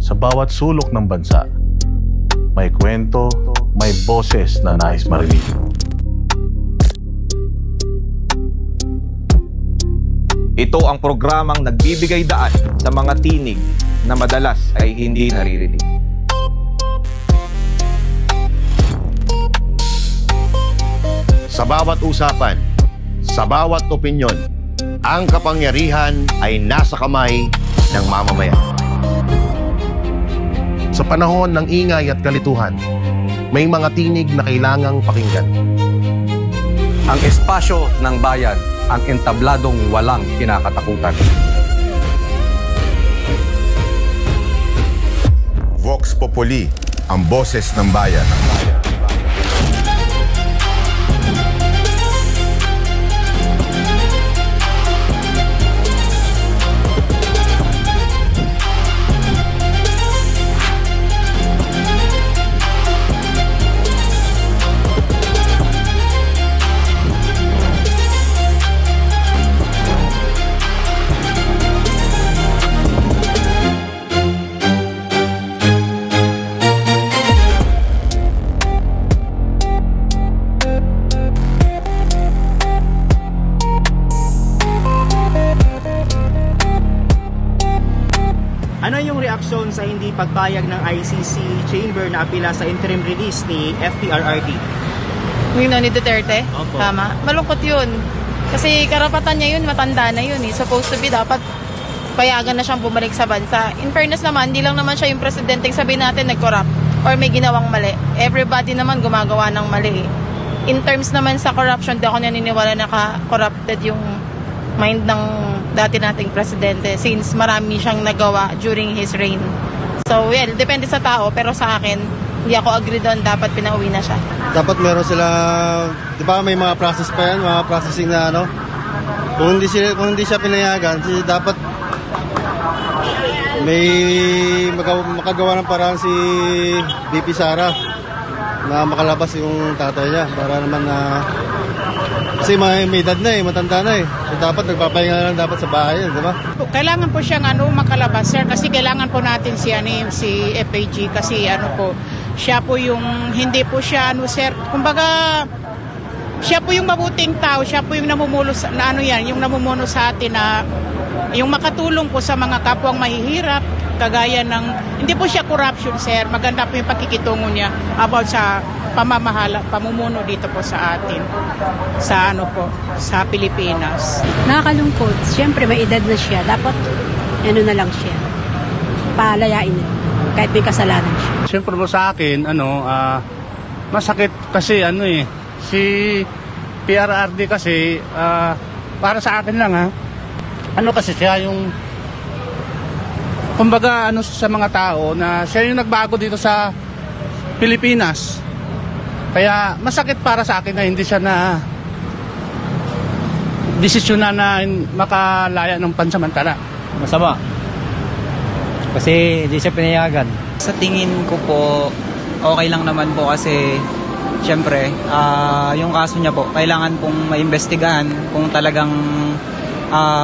sa bawat sulok ng bansa. May kwento, may boses na nais marinig. Ito ang programang nagbibigay daan sa mga tinig na madalas ay hindi naririnig. Sa bawat usapan, sa bawat opinyon, ang kapangyarihan ay nasa kamay ng mamamayan. Sa panahon ng ingay at kalituhan, may mga tinig na kailangang pakinggan. Ang espasyo ng bayan, ang entabladong walang kinakatakutan. Vox Populi, ang boses ng bayan. Ano yung reaksyon sa hindi pagpayag ng ICC chamber na apila sa interim release ni FPRRD? Yung ni Duterte? Opo. Tama. Malungkot yun. Kasi karapatan niya yun, matanda na yun. Supposed to be dapat payagan na siyang bumalik sa bansa. In fairness naman, hindi lang naman siya yung presidenteng sabihin natin nag-corrupt or may ginawang mali. Everybody naman gumagawa ng mali. In terms naman sa corruption, di ako naniniwala na corrupted yung mind ng dati nating presidente since marami siyang nagawa during his reign. So, well, depende sa tao, pero sa akin, hindi ako agree doon, dapat pinauwi na siya. Dapat meron sila, di ba may mga process pa yan, mga processing na ano. Kung hindi siya pinayagan, dapat may makagawa ng paraan si VP Sara na makalabas yung tatay niya para naman na kasi may edad na matanda na So dapat nagpapahinga na lang dapat sa bahay, di ba? Kailangan po siyang makalabas, sir, kasi kailangan po natin si FAG kasi siya po yung hindi po siya sir. Kumbaga siya po yung mabuting tao, siya po yung namumuno sa yung namumuno sa atin na yung makatulong po sa mga kapwang mahihirap, kagaya ng hindi po siya corruption, sir. Maganda po yung pakikitungo niya about sa pamumuno dito po sa atin sa Pilipinas. Nakakalungkot. Siyempre may edad na siya. Dapat na lang siya. Palayain niya. Kahit may kasalanan siya. Siyempre po sa akin, masakit kasi si PRRD kasi para sa akin lang kasi siya yung kumbaga sa mga tao na siya yung nagbago dito sa Pilipinas. Kaya masakit para sa akin na hindi siya na desisyonan na makalaya ng pansamantala. Masama. Kasi hindi siya pinayagan. Sa tingin ko po, okay lang naman po kasi syempre, yung kaso niya po, kailangan pong maimbestigahan kung talagang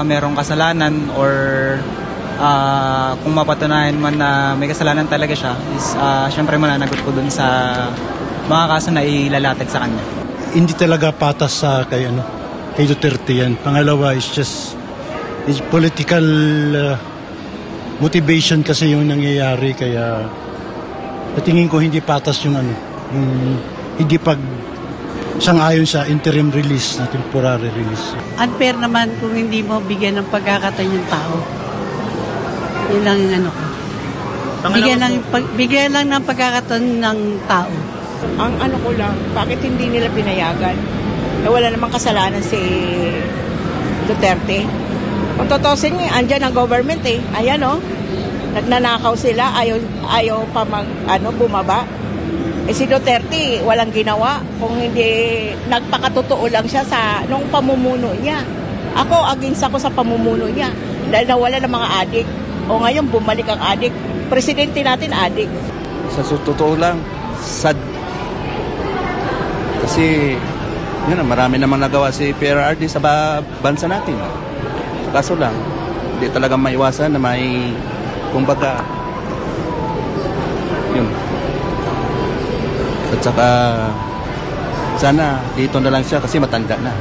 merong kasalanan or kung mapatunayan man na may kasalanan talaga siya, is syempre mananagot po dun sa mga kaso na ilalatag sa kanya. Hindi talaga patas kay Duterte yan. Pangalawa is just political motivation kasi yung nangyayari, kaya tingin ko hindi patas yung hindi sang-ayon sa interim release na temporary release. Unfair naman kung hindi mo bigyan ng pagkakataon yung tao. Yun lang yung bigyan lang ng pagkakataon ng tao. Ang ko lang, bakit hindi nila pinayagan? Wala namang kasalanan si Duterte. Kung totosin andyan ang government Ayan nagnanakaw sila, ayaw pa bumaba. Si Duterte, walang ginawa. Kung hindi, nagpakatotoo lang siya nung pamumuno niya. Ako, against ako sa pamumuno niya. Dahil nawala ng mga adik. O ngayon, bumalik ang adik. Presidente natin, adik. Sa totoo lang, sad. Kasi, marami namang nagawa si PRRD sa bansa natin. Kaso lang, hindi talaga maiwasan na may, kumbaga, At saka sana dito na lang siya kasi matanda na.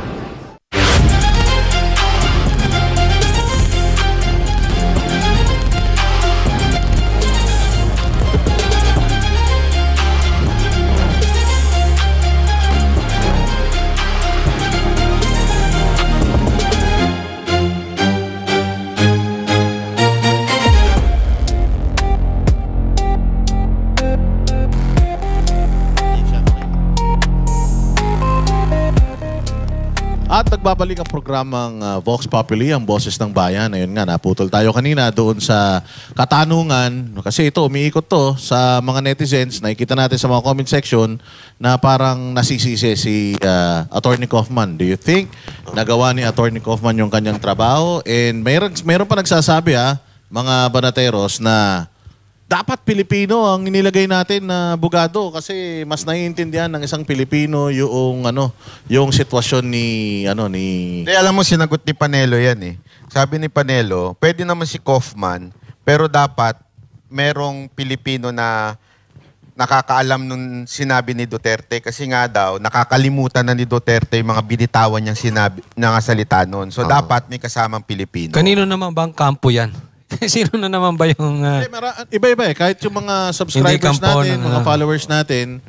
At nagbabalik ang programang Vox Populi, ang Boses ng Bayan. Ayun nga, naputol tayo kanina doon sa katanungan. Kasi ito, umiikot to sa mga netizens. Nakikita natin sa mga comment section na parang nasisisi si Attorney Kaufman. Do you think nagawa ni Attorney Kaufman yung kanyang trabaho? And meron pa nagsasabi mga banateros na dapat Pilipino ang inilagay natin na abogado kasi mas naiintindihan ng isang Pilipino yung sitwasyon ni Hindi, alam mo sinagot ni Panelo yan eh. Sabi ni Panelo, pwede naman si Kaufman, pero dapat merong Pilipino na nakakaalam nung sinabi ni Duterte kasi nga daw nakakalimutan na ni Duterte yung mga binitawan niyang sinabi na salita noon. So dapat may kasamang Pilipino. Kanino naman bang kampo yan? Sino na naman ba yung... Iba-iba eh. Kahit yung mga subscribers natin, mga followers natin,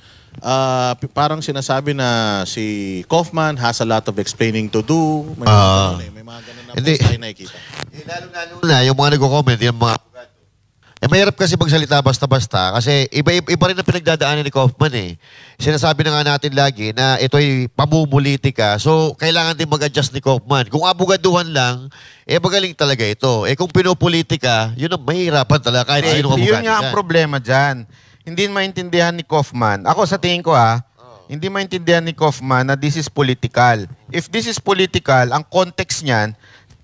parang sinasabi na si Kaufman has a lot of explaining to do. May mga ganun na post tayo nakikita. Lalo na yung mga nagko-comment, yung mga... mahirap kasi magsalita basta-basta kasi iba rin ang pinagdadaanan ni Kaufman eh. Sinasabi na nga natin lagi na ito'y pamumulitika. So, kailangan din mag-adjust ni Kaufman. Kung abogaduhan lang, magaling talaga ito. Kung pinupolitika, yun ang mahirapan talaga kahit sino abogado. Yun nga ang problema dyan. Hindi maintindihan ni Kaufman. Ako sa tingin ko hindi maintindihan ni Kaufman na this is political. If this is political, ang context niyan,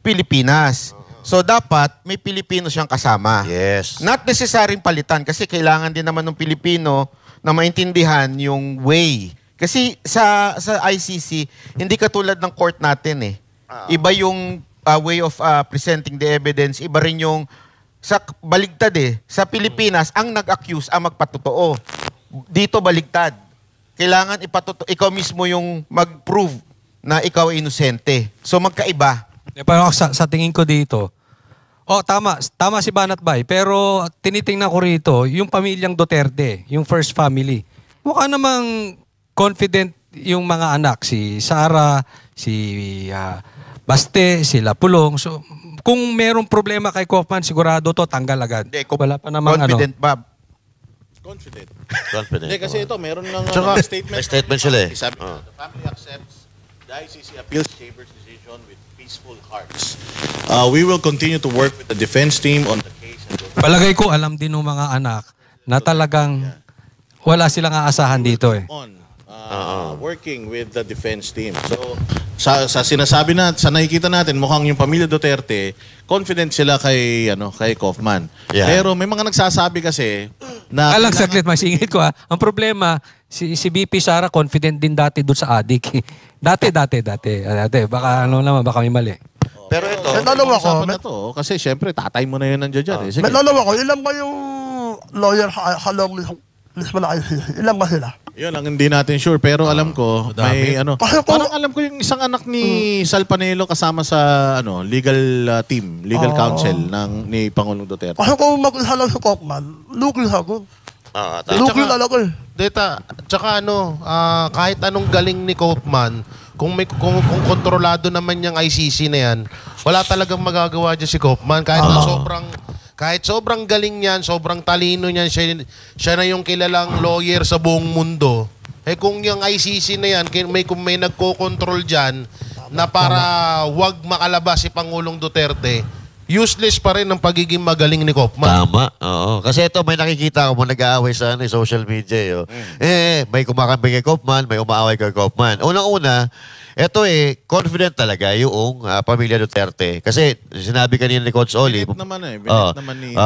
Pilipinas. So, dapat may Pilipino siyang kasama. Yes. Not necessaryong palitan kasi kailangan din naman ng Pilipino na maintindihan yung way. Kasi sa ICC, hindi katulad ng court natin eh. Iba yung way of presenting the evidence. Iba rin yung sa baligtad eh. Sa Pilipinas, ang nag-accuse ang magpatotoo. Dito baligtad. Kailangan ikaw mismo yung mag-prove na ikaw ay inosente. So, magkaiba. Pero sa tingin ko dito, tama si Banat Bay, pero tinitingnan ko rito, yung pamilyang Duterte, yung first family, mukha namang confident yung mga anak, si Sara, si Baste, si Lapulong. So, kung merong problema kay Kaufman, sigurado to tanggal agad. Wala pa namang confident, Bob. Confident. Confident. Hindi, kasi ito, meron ng statement. May statement sila eh. Sabi, the family accepts the ICC appeals chamber's decision with peaceful hearts. We will continue to work with the defense team on the case. Palagay ko, alam din ng mga anak na talagang wala silang aasahan dito eh. Working with the defense team. So, sa sinasabi sa nakikita natin, mukhang yung pamilya Duterte, confident sila kay Kaufman. Yeah. Pero may mga nagsasabi kasi na... Alang saglit, masingit ko Ang problema, si BP Sara confident din dati doon sa adik. Dati. Baka baka may mali. Pero ito, may to, kasi syempre tatay mo na yun nandiyan dyan. May lalawa ko, ilan ba yung lawyer ilan ba sila? Yun ang hindi natin sure, pero alam ko may parang alam ko yung isang anak ni Sal Panelo kasama sa legal team, legal counsel ni Pangulong Duterte. Kasi kung mag-isa lang si Kaufman, lugi ako. Lugi talaga eh. Data, tsaka kahit anong galing ni Kaufman, kung kontrolado naman yung ICC na yan, wala talagang magagawa dyan si Kaufman. Kahit sobrang galing niyan, sobrang talino niyan, siya na yung kilalang lawyer sa buong mundo. Kung yung ICC na yan, kung may nagko-control dyan na para wag makalabas si Pangulong Duterte, useless pa rin ang pagiging magaling ni Kaufman. Tama. Oo. Kasi ito, may nakikita ko mo nag-aaway sa social media. May kumakampi kay Kaufman, may umaaway kay Kaufman. Unang-una, ito confident talaga yung pamilya Duterte. Kasi sinabi kanina ni Coach Oli. Binet naman ni...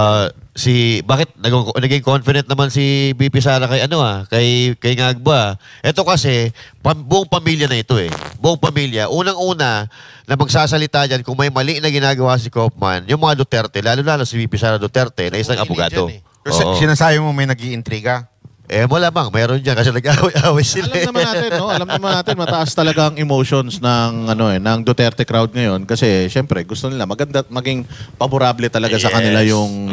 bakit naging confident naman si BP Sara kay Ngagba? Ito kasi, buong pamilya na ito Buong pamilya. Unang-una, na magsasalita dyan kung may mali na ginagawa si Kaufman, yung mga Duterte, lalo-lalo si BP Sara Duterte, na isang abogado. Sinasabi mo may nag-iintriga? Malamang, meron dyan kasi nag-away-away sila. Alam naman natin, no? Alam naman natin, mataas talaga ang emotions ng, ng Duterte crowd ngayon. Kasi, syempre, gusto nila maging paborable talaga sa kanila yung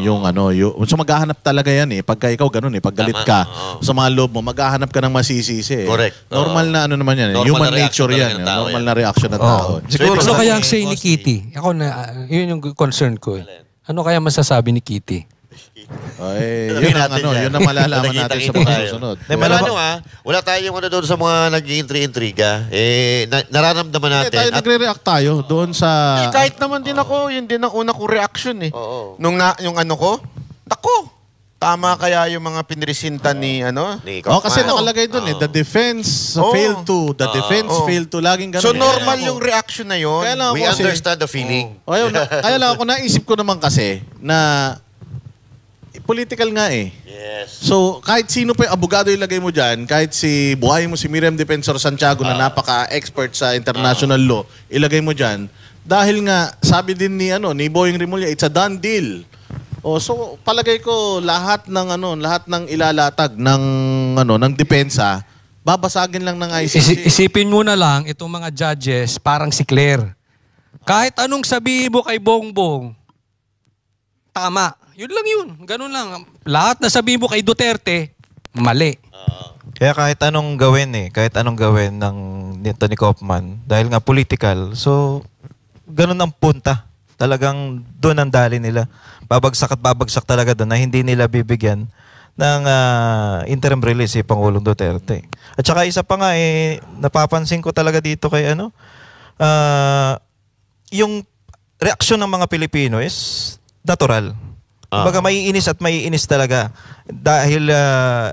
so maghahanap talaga yan eh. Pagka ikaw ganun eh, pag galit ka sa mga loob mo, maghahanap ka ng masisisi eh. Correct. Normal na naman yan eh. Human nature yan. Normal na reaction ng tao. Siguro, ano kaya ang say ni Kitty? Ako yun yung concern ko eh. Ano kaya masasabi ni Kitty? Yun ang malalaman natin sa mga susunod. Wala tayong doon sa mga nag-iintriga. Nararamdaman natin. Tayo nagre-react tayo doon sa... kahit naman din ako, yun din ang una kong reaction eh. Yung ano ko, tama kaya yung mga pinresinta ni kasi nakalagay doon the defense failed to. The defense failed to. Laging ganun. So normal yung reaction na yun. We understand the feeling. Kaya lang ako, naisip ko naman kasi na political nga eh. Yes. So, kahit sino pa yung abogado ilagay mo dyan, kahit si buhay mo si Miriam Defensor Santiago na napaka-expert sa international law, ilagay mo dyan, dahil nga, sabi din ni Boying Rimulya, it's a done deal. So, palagay ko, lahat ng ilalatag ng depensa, babasagin lang ng ICC. Isipin mo na lang, itong mga judges, parang si Claire. Kahit anong sabihin mo kay Bongbong, tama. Yun lang yun. Ganun lang. Lahat na sabihin mo kay Duterte, mali. Kaya kahit anong gawin ng nito ni Kaufman, dahil nga political, so ganun ang punta. Talagang doon ang dali nila. Babagsak at babagsak talaga doon na hindi nila bibigyan ng interim release si Pangulong Duterte. At saka isa pa nga napapansin ko talaga dito kay yung reaksyon ng mga Pilipino is natural. Kumbaga maiinis at maiinis talaga. Dahil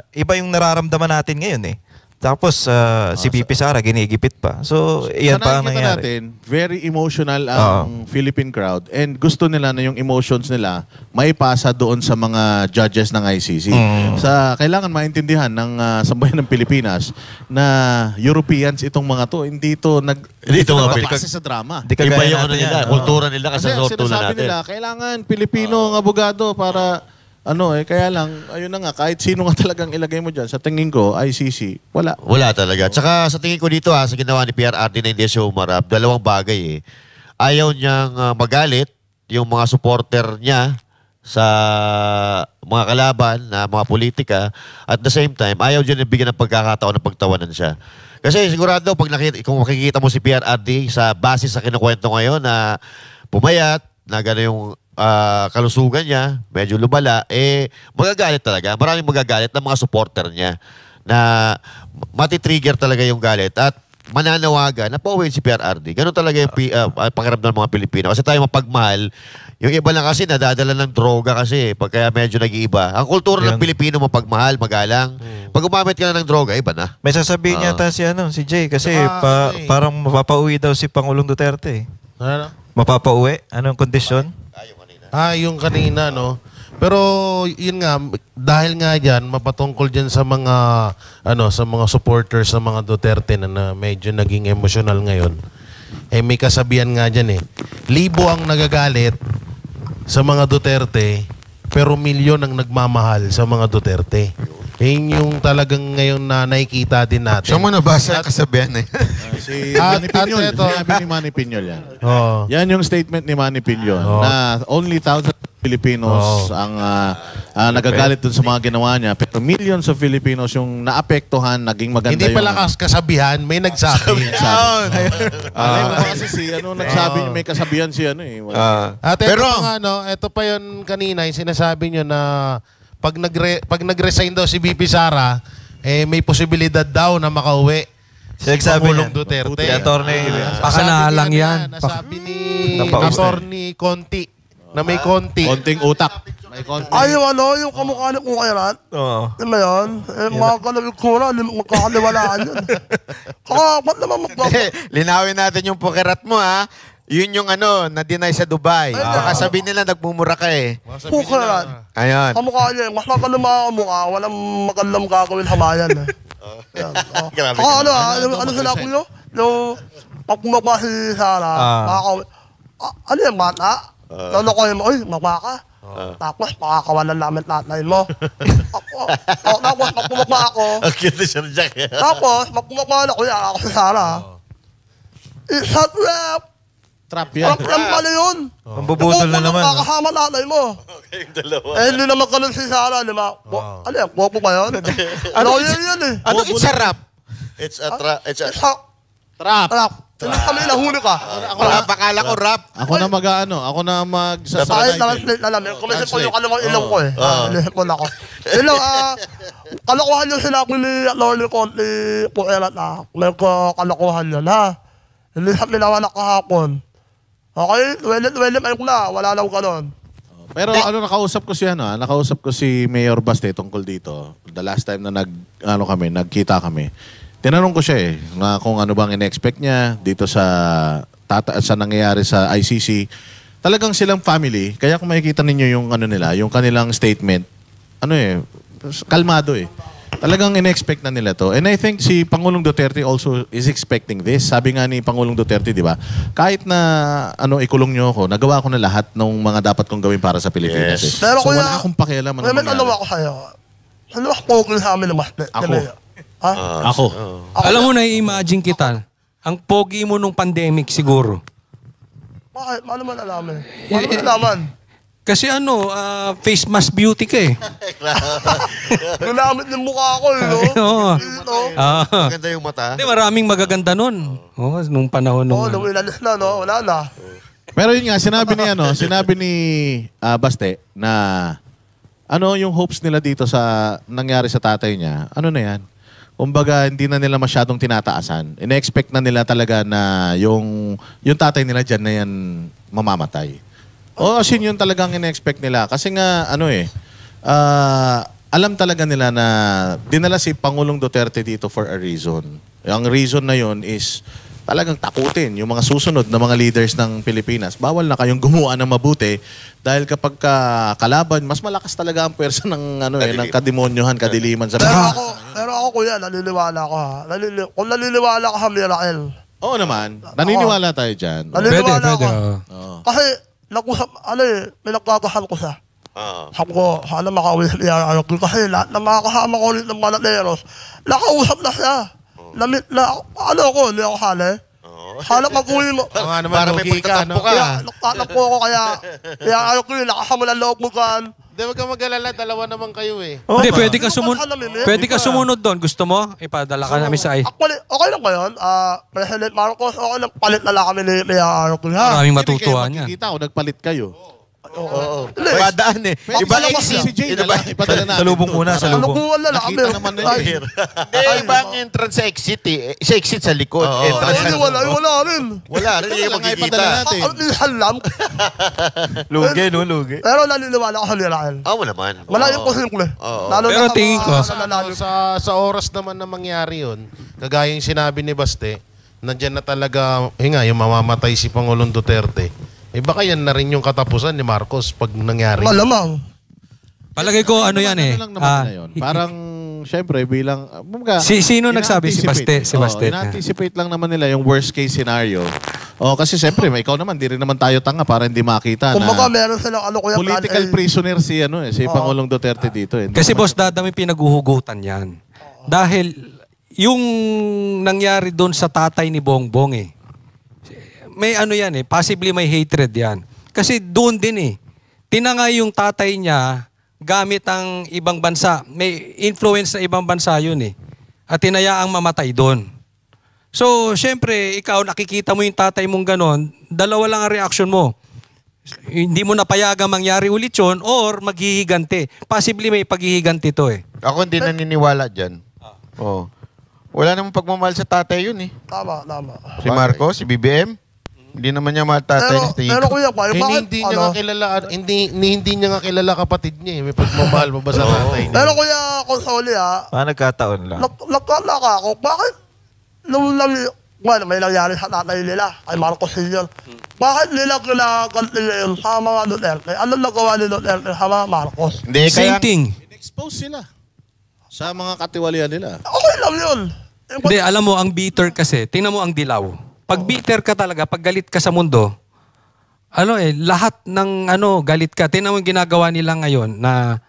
iba yung nararamdaman natin ngayon eh. Tapos si Pipi Sara ginigipit pa. So yan pa ang nangyari. Natin, very emotional ang Philippine crowd and gusto nila na yung emotions nila maipasa doon sa mga judges ng ICC. Kailangan maintindihan ng sambayan ng Pilipinas na Europeans itong mga to, hindi to nagbabase sa drama. Iba yung nila, kultura nila kasi sa sinasabi nila, kailangan Pilipino ang abogado para kaya lang, ayun na nga, kahit sino nga talagang ilagay mo dyan, sa tingin ko, ICC, wala. Wala talaga. Tsaka sa tingin ko dito sa ginawa ni PRRD na hindi siya umarap, dalawang bagay eh. Ayaw niyang magalit yung mga supporter niya sa mga kalaban na mga politika. At the same time, ayaw niya bigyan ng pagkakataon na pagtawanan siya. Kasi sigurado, kung makikita mo si PRRD sa base sa kinukwento ngayon na pumayat, na gano'n yung kalusugan niya, medyo lumala, magagalit talaga. Maraming magagalit ng mga supporter niya na matitrigger talaga yung galit at mananawagan na pauwiin si PRRD. Ganun talaga yung pakiramdam ng mga Pilipino. Kasi tayo mapagmahal, yung iba lang kasi nadadala ng droga kasi pagka medyo nag-iiba. Ang kultura ng Pilipino mapagmahal, magalang. Pag gumamit ka na ng droga, iba na. May sasabihin yata si Jay kasi parang mapapauwi daw si Pangulong Duterte. Mapapauwi? Anong kondisyon? Yung kanina, no? Pero, yun nga, dahil nga yan, mapatungkol dyan sa mga, sa mga supporters sa mga Duterte na medyo naging emotional ngayon. May kasabihan nga dyan libo ang nagagalit sa mga Duterte, pero milyon ang nagmamahal sa mga Duterte. Yun yung talagang ngayon na nakikita din natin. Saan mo nabasa ang kasabihan si Manny Piñol. Sinabi ni Manny Piñol yan. Yan yung statement ni Manny Piñol na only thousands of Filipinos ang nagagalit dun sa mga ginawa niya. Pero millions of Filipinos yung naapektuhan, naging maganda hindi yung... Hindi pala kasabihan, may nagsabi. Kasi nagsabi niya, may kasabihan siya pero ito pa yun kanina, yung sinasabi niyo na pag nag-resign daw si BP Sara, may posibilidad daw na makauwi si Pangulong Duterte. Pakanalang yan. Nasabi ni Attorney Conti na may konti. Konting utak. May konti. Yung kamukha ni Kung Kailan. Ano ba yun? Mga kalabikura, magkakaliwalaan yun. Ba't naman linawin natin yung pukirat mo, Yun yung na-deny sa Dubai. Baka sabihin nila nagmumura ka Pukirat. Ayun. Kamukha niya. Mas magaling mga kamukha. Walang magandang gagawin hamayan. Grabe. Ano sinabi nyo? Yung pagmamahal si Sara. Ano yung bata? Lolokohin mo, magmaka. Tapos, makakawalan namin tatay mo. Tapos, magpumapa ako. Ang cute ni Sir Jack. Tapos, magpumapa na kuya ako sa Sara. Isa trap. Trap yan. Trap pala yun. Mambubudol na naman. Makakasama tatay mo. Kayong dalawa. Hindi naman ganun si Sara, di ba? Ano yan? Popo ba yun? Lawyer yan eh. Ano it's a rap? It's a trap. It's a... Trap. Trap. Kami nahuli ka. Rap, akala ko rap. Ako na ako na Kahit magsasabay. naman slate na namin. Kumisip ko yung kalawang ilong ko eh. Inisip ko na ako. Hello, kalokohan nyo sila ni Lorny Conti Puerat na. May kalokohan yun ha. Hindi sa pinawanak kahapon. Okay? Welit ayok na. Wala lang ganon. Pero nakausap ko si Mayor Baste tungkol dito. The last time na nagkita kami. Tinanong ko siya na kung ano bang in-expect niya dito sa nangyayari sa ICC. Talagang silang family, kaya kung makikita ninyo yung yung kanilang statement, kalmado eh. Talagang in-expect na nila to. And I think si Pangulong Duterte also is expecting this. Sabi nga ni Pangulong Duterte, di ba? Kahit na ikulong nyo ako, nagawa ko na lahat ng mga dapat kong gawin para sa Pilipinas. Yes. Pero so wala akong pakialam. May dalawa ko sa'yo. Ano ba pogi sa amin naman? Ako. Alam mo, na-imagine kita. Ang pogi mo nung pandemic siguro. Bakit? Paano man alaman? Paano man alaman? Kasi face mask beauty ka eh. Ginamit ng mukha ko eh, no? Maganda yung mata. Hindi, maraming magaganda nun. Nung panahon nung... nung ilalis na, no? Wala na. Pero yun nga, sinabi ni Baste na yung hopes nila dito sa nangyari sa tatay niya, na yan? Kumbaga, hindi na nila masyadong tinataasan. Ine-expect na nila talaga na yung tatay nila dyan na yan mamamatay. As in yun talagang ine-expect nila. Kasi nga, alam talaga nila na dinala si Pangulong Duterte dito for a reason. Ang reason na yun is talagang takutin yung mga susunod na mga leaders ng Pilipinas. Bawal na kayong gumawa ng mabuti dahil kapag kalaban, mas malakas talaga ang pwersa ng ng kadimonyohan, kadiliman sa Pero ako kuya, naniniwala ko ha. Kung naniniwala ka sa Mirael. Oo naman. Naniniwala tayo dyan. Naniniwala ko. Kasi may nagkakahal ko siya. Sabi ko, sana makauwi sa Iyarayok. Kasi lahat ng mga kasama ko ulit ng Malateros, nakausap na siya. Hindi ako hali. Sana mag-uwi mo. Para may pagtatampo ka. Nagtatampo ako kaya ayaw ko yun, nakasamula loob mo kan. Hindi, wag kang mag-alala. Dalawa naman kayo eh. Hindi, pwede ka sumunod doon. Gusto mo? Ipadala ka namin sa Actually, okay lang ba yun? President Marcos, okay lang. Palit na lang kami ni Iyarayok. Maraming matutuwa niya. Makikita ko, nagpalit kayo. Oo. Padaan eh. Iba exit. Salubong muna, salubong. Nalubuan na lang kami. Iba ang entrance sa exit eh. Sa exit sa likod. Wala rin. Wala rin. Hindi makikita. Halam. Lugi, no? Lugi. Pero naniniwala ko sa Mirael. Oo naman. Wala yung posible. Pero tingin ko. Sa oras naman na mangyari yun, kagaya yung sinabi ni Baste, nandyan na talaga, yung mamamatay si Pangulong Duterte. Baka yan na rin yung katapusan ni Marcos pag nangyari. Malamang. Palagay ko yan eh. Parang, syempre, bilang... Sino nagsabi? Si Baste. In-anticipate lang naman nila yung worst case scenario. Kasi syempre, ikaw naman, di rin naman tayo tanga para hindi makita Kumbaga, meron silang political prisoner si Pangulong Duterte dito. Kasi boss, dadami pinaghuhugutan yan. Dahil yung nangyari doon sa tatay ni Bongbong may possibly may hatred yan. Kasi doon din tinangay yung tatay niya gamit ang ibang bansa. May influence na ibang bansa yun At tinayaang mamatay doon. So, syempre, ikaw nakikita mo yung tatay mong ganon, dalawa lang ang reaction mo. Hindi mo napayagang mangyari ulit yun or maghihiganti. Possibly may paghihiganti to Ako hindi naniniwala dyan. Wala namang pagmamahal sa tatay yun Tama. Si Marcos, si BBM. Hindi naman niya mahal tatay. Pero kuya, hindi niya nga kilala kapatid niya May pagmamahal mo ba sa tatay niya? Pero kuya, Consoli nagkataon lang. Nagkalaka ako. Bakit? May nangyari sa tatay nila. Kay Marcos Sr. Bakit nila kinaganti yun sa mga Duterte? Anong nagawa ni Duterte sa mga Marcos? Same thing. In-expose sila sa mga katiwalian nila. Okay lang yun. Hindi, alam mo, ang bitter kasi, tingnan mo ang dilaw. Pag bitter ka talaga, pag galit ka sa mundo, lahat ng galit ka. Tingnan mo yung ginagawa nila ngayon na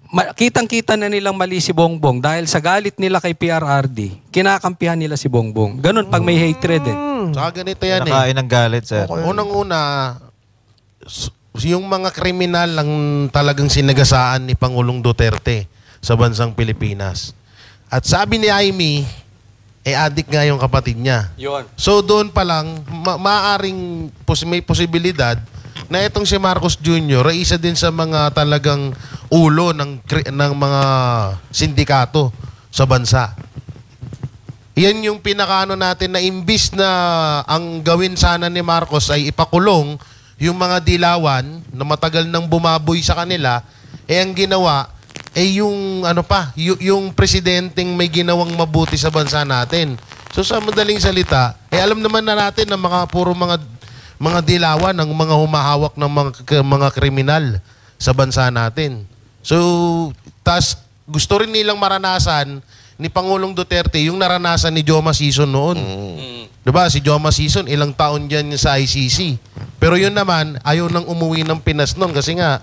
kitang-kita na nilang mali si Bongbong dahil sa galit nila kay PRRD, kinakampihan nila si Bongbong. Ganun pag may hatred eh. Saka ganito yan Nakain ng galit, sir. Unang-una, yung mga kriminal lang talagang sinagasaan ni Pangulong Duterte sa bansang Pilipinas. At sabi ni Amy, adik nga yung kapatid niya. Yun. So doon pa lang, maaaring may posibilidad na itong si Marcos Jr. ay isa din sa mga talagang ulo ng mga sindikato sa bansa. Yan yung pinakaano natin na imbis na ang gawin sana ni Marcos ay ipakulong yung mga dilawan na matagal nang bumaboy sa kanila, ang ginawa yung yung presidenteng may ginawang mabuti sa bansa natin. So sa madaling salita, alam naman na natin na puro mga dilawan ang mga humahawak ng mga kriminal sa bansa natin. So, gusto rin nilang maranasan ni Pangulong Duterte yung naranasan ni Joma Sison noon. Diba? Si Joma Sison, ilang taon dyan sa ICC. Pero yun naman, ayaw nang umuwi ng Pinas noon kasi nga,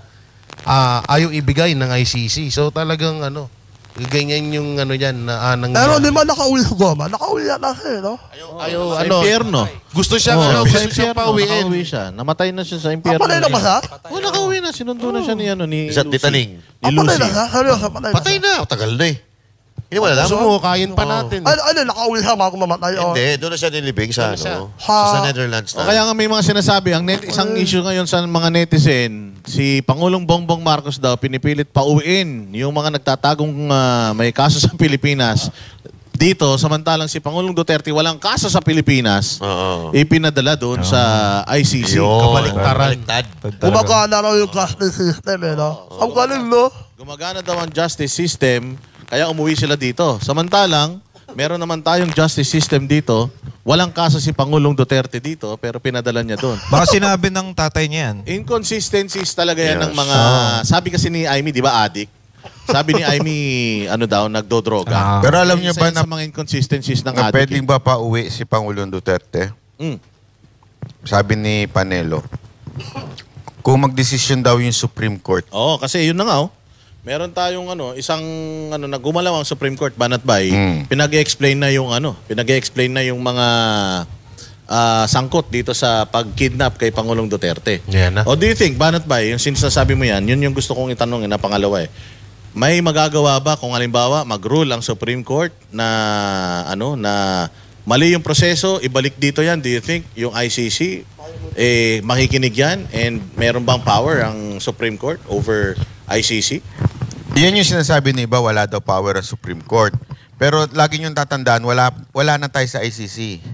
ayaw ibigay ng ICC. So talagang ganyan yung dyan na pero di ba nakauwi sa Goma? Nakauwi yan kasi, no? Sa impyerno. Gusto siya pauwiin. Nakauwi siya. Namatay na siya sa impyerno. Patay na ba siya? Nakauwi na. Sinundo na siya ni Isang titaning. Ni Lucy. Patay na siya? Seryoso, Patay na. Tagal na eh. Hindi mo alam? Sumukayin pa natin. Nakauwi siya bago mamatay. Hindi, doon na siya nilibing sa sa Netherlands na. Kaya nga may mga sinasabi, isang issue ngayon sa mga netizen, si Pangulong Bongbong Marcos daw pinipilit pauwiin yung mga nagtatagong may kaso sa Pilipinas. Dito, samantalang si Pangulong Duterte walang kaso sa Pilipinas, ipinadala doon sa ICC. Kabaliktaran. Gumagana raw yung justice system, no? Ang galing, no? Gumagana daw ang justice system, kaya umuwi sila dito. Samantalang, meron naman tayong justice system dito. Walang kaso si Pangulong Duterte dito, pero pinadala niya doon. Baka sinabi ng tatay niya yan. Inconsistencies talaga yan ng mga... Sabi kasi ni Amy, di ba, adik? Sabi ni Amy, nagdodroga. Pero alam niyo ba na mga inconsistencies ng na adik? pwedeng ba pauwi si Pangulong Duterte? Sabi ni Panelo, kung magdesisyon daw yung Supreme Court. Oo, kasi yun na nga, meron tayong nagumalaw ang Supreme Court, Banat Bay, pinag-explain na yung mga sangkot dito sa pag-kidnap kay Pangulong Duterte. Yeah, O do you think, Banat Bay, yung sinasabi mo yan, yun yung gusto kong itanong na pangalawa may magagawa ba kung halimbawa mag-rule ang Supreme Court na mali yung proseso, ibalik dito yan? Do you think yung ICC makikinig yan and meron bang power ang Supreme Court over ICC? Yan yung sinasabi ni iba, wala daw power ang Supreme Court. Pero lagi niyong tatandaan, wala na tayo sa ICC.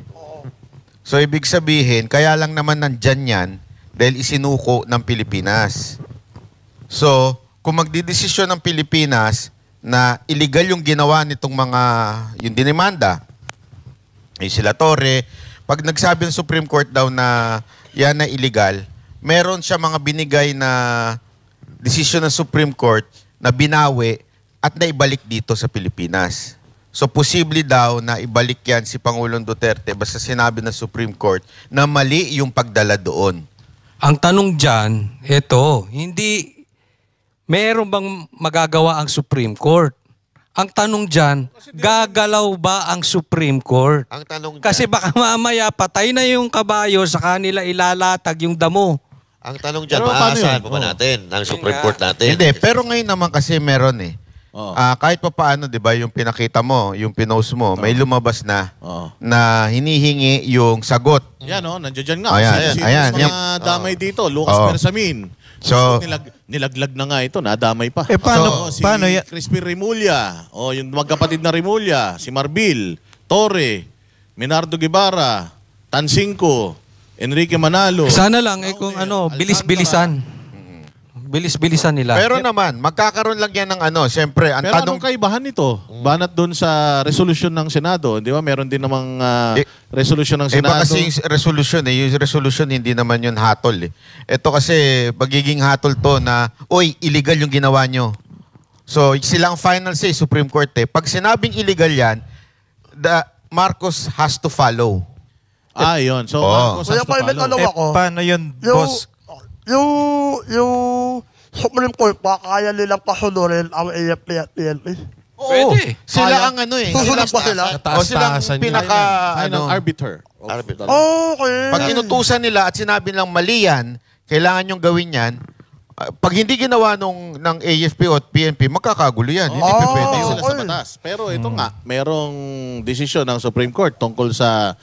So ibig sabihin, kaya lang naman nandyan yan dahil isinuko ng Pilipinas. So, kung magdidesisyon ng Pilipinas na illegal yung ginawa nitong yung dinimanda, sila Torre, pag nagsabi ng Supreme Court daw na yan na illegal, meron siya mga binigay na desisyon ng Supreme Court na binawi at naibalik dito sa Pilipinas. So, posible daw na ibalik yan si Pangulong Duterte basta sinabi ng Supreme Court na mali yung pagdala doon. Ang tanong dyan, meron bang magagawa ang Supreme Court? Ang tanong dyan, gagalaw ba ang Supreme Court? Ang tanong dyan, kasi baka mamaya patay na yung kabayo sa kanila ilalatag yung damo. Ang tanong dyan, maaasahan pa ba natin ang Supreme Court natin? Hindi, pero ngayon naman kasi meron kahit pa paano, di ba, yung pinakita mo, yung pinost mo, may lumabas na na hinihingi yung sagot. Yan, nandiyan nga. Ayan. Mga damay dito, Lucas Bersamin. So, nilaglag na nga ito, nadamay pa. Paano Crispin Rimulya, yung magkapatid na Rimulya, si Marbil, Torre, Minardo Guevara, Tansinco, Enrique Manalo. Sana lang kung bilis-bilisan. Bilis-bilisan nila. Pero naman, magkakaroon lang yan ng siyempre, ang pero tanong... anong kaibahan nito? Banat doon sa resolution ng Senado, di ba? Meron din namang resolution ng Senado. Iba kasi yung resolution yung resolution hindi naman yun hatol Ito kasi, magiging hatol to na, illegal yung ginawa nyo. So, silang final say, Supreme Court Pag sinabing illegal yan, Marcos has to follow. Yun. So, Oo. Marcos has Kaya to pa may follow. tanong ako. Paano yun, boss? Yung Supreme Court pa, kaya nilang pasunurin ang AFP at PNP? Oo. Pwede. Sila ang ano eh. Susunod pa sila? O silang pinaka Final ano. arbiter. Okay. Pag inutusan nila at sinabi lang mali yan, kailangan yung gawin yan. Pag hindi ginawa ng AFP o PNP, magkakagulo yan. Hindi pwede yun. Sila sa batas. Pero ito nga, merong desisyon ng Supreme Court tungkol sa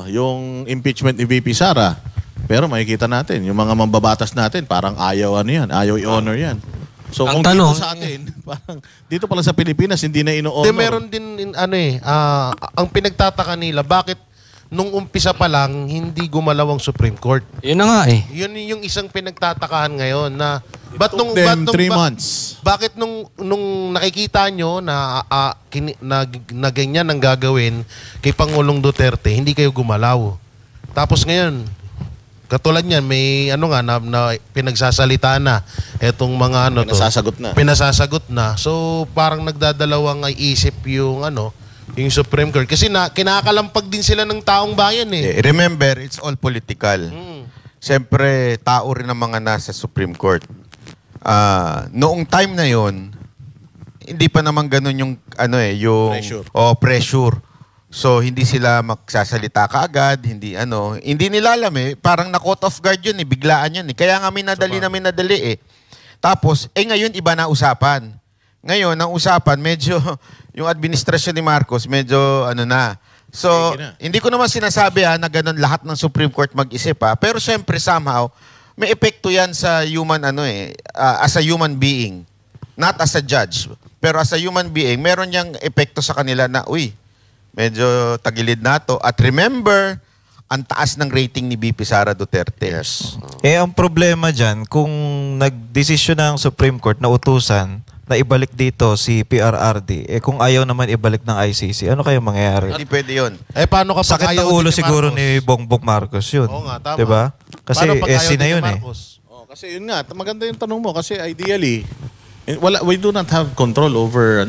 yung impeachment ni VP Sara. Pero makikita natin, yung mga mambabatas natin, parang ayaw i-honor yan. So Ang kung tanong, dito sa atin, parang dito pala sa Pilipinas, hindi na ino-honor. Meron din, ang pinagtataka nila, bakit nung umpisa pa lang, hindi gumalaw ang Supreme Court? Yun na nga eh. Yun yung isang pinagtatakahan ngayon na Took them 3 months. Bakit nung nakikita nyo na ganyan ang gagawin kay Pangulong Duterte, hindi kayo gumalaw? Tapos ngayon, katulad niyan, may na pinagsasalita na etong mga pinasasagot na. So parang nagdadalawang isip yung yung Supreme Court kasi kinakalampag din sila ng taong bayan eh. Remember, it's all political. Siyempre, tao rin ang mga nasa Supreme Court. Noong time na yon, hindi pa naman ganun yung yung pressure. So hindi sila magsasalita kaagad, hindi nila alam parang na-caught off guard yun biglaan yun Kaya nga minadali Tapos ngayon iba na usapan. Ngayon ang usapan medyo yung administrasyon ni Marcos medyo So hindi ko naman sinasabi na ganun lahat ng Supreme Court mag-isip pero syempre somehow may epekto yan sa human as a human being, not as a judge. Pero as a human being, meron yang epekto sa kanila na medyo tagilid na to. At remember, ang taas ng rating ni VP Sara Duterte. Yes. Ang problema dyan, kung nagdesisyon ng Supreme Court na utusan na ibalik dito si PRRD, kung ayaw naman ibalik ng ICC, ano kayo mangyayari? Hindi pwede yun. Paano kapag Sakit ayaw ng ulo din ni siguro Marcos? ni Bongbong Marcos yun. Oo nga, tama. Diba? Kasi Paano pag ayaw SC na din ni yun Marcos? Kasi yun nga, maganda yung tanong mo kasi ideally, we do not have control over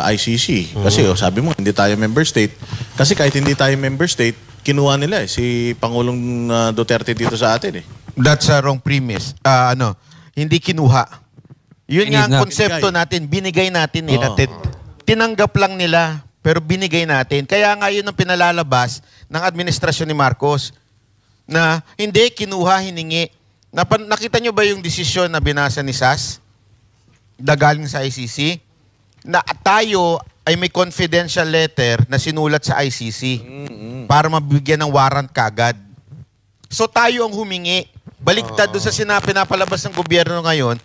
ICC. Kasi sabi mo, hindi tayo member state. Kasi kahit hindi tayo member state, kinuha nila si Pangulong Duterte dito sa atin That's a wrong premise. Hindi kinuha. Yun nga ang konsepto natin, binigay natin nila. Tinanggap lang nila, pero binigay natin. Kaya nga yun ang pinalalabas ng administrasyon ni Marcos na hindi kinuha, hiningi. Nakita nyo ba yung desisyon na binasa ni SAS? Galing sa ICC? Na tayo ay may confidential letter na sinulat sa ICC para mabigyan ng warrant kagad. So tayo ang humingi. Baliktad doon sa pinapalabas ng gobyerno ngayon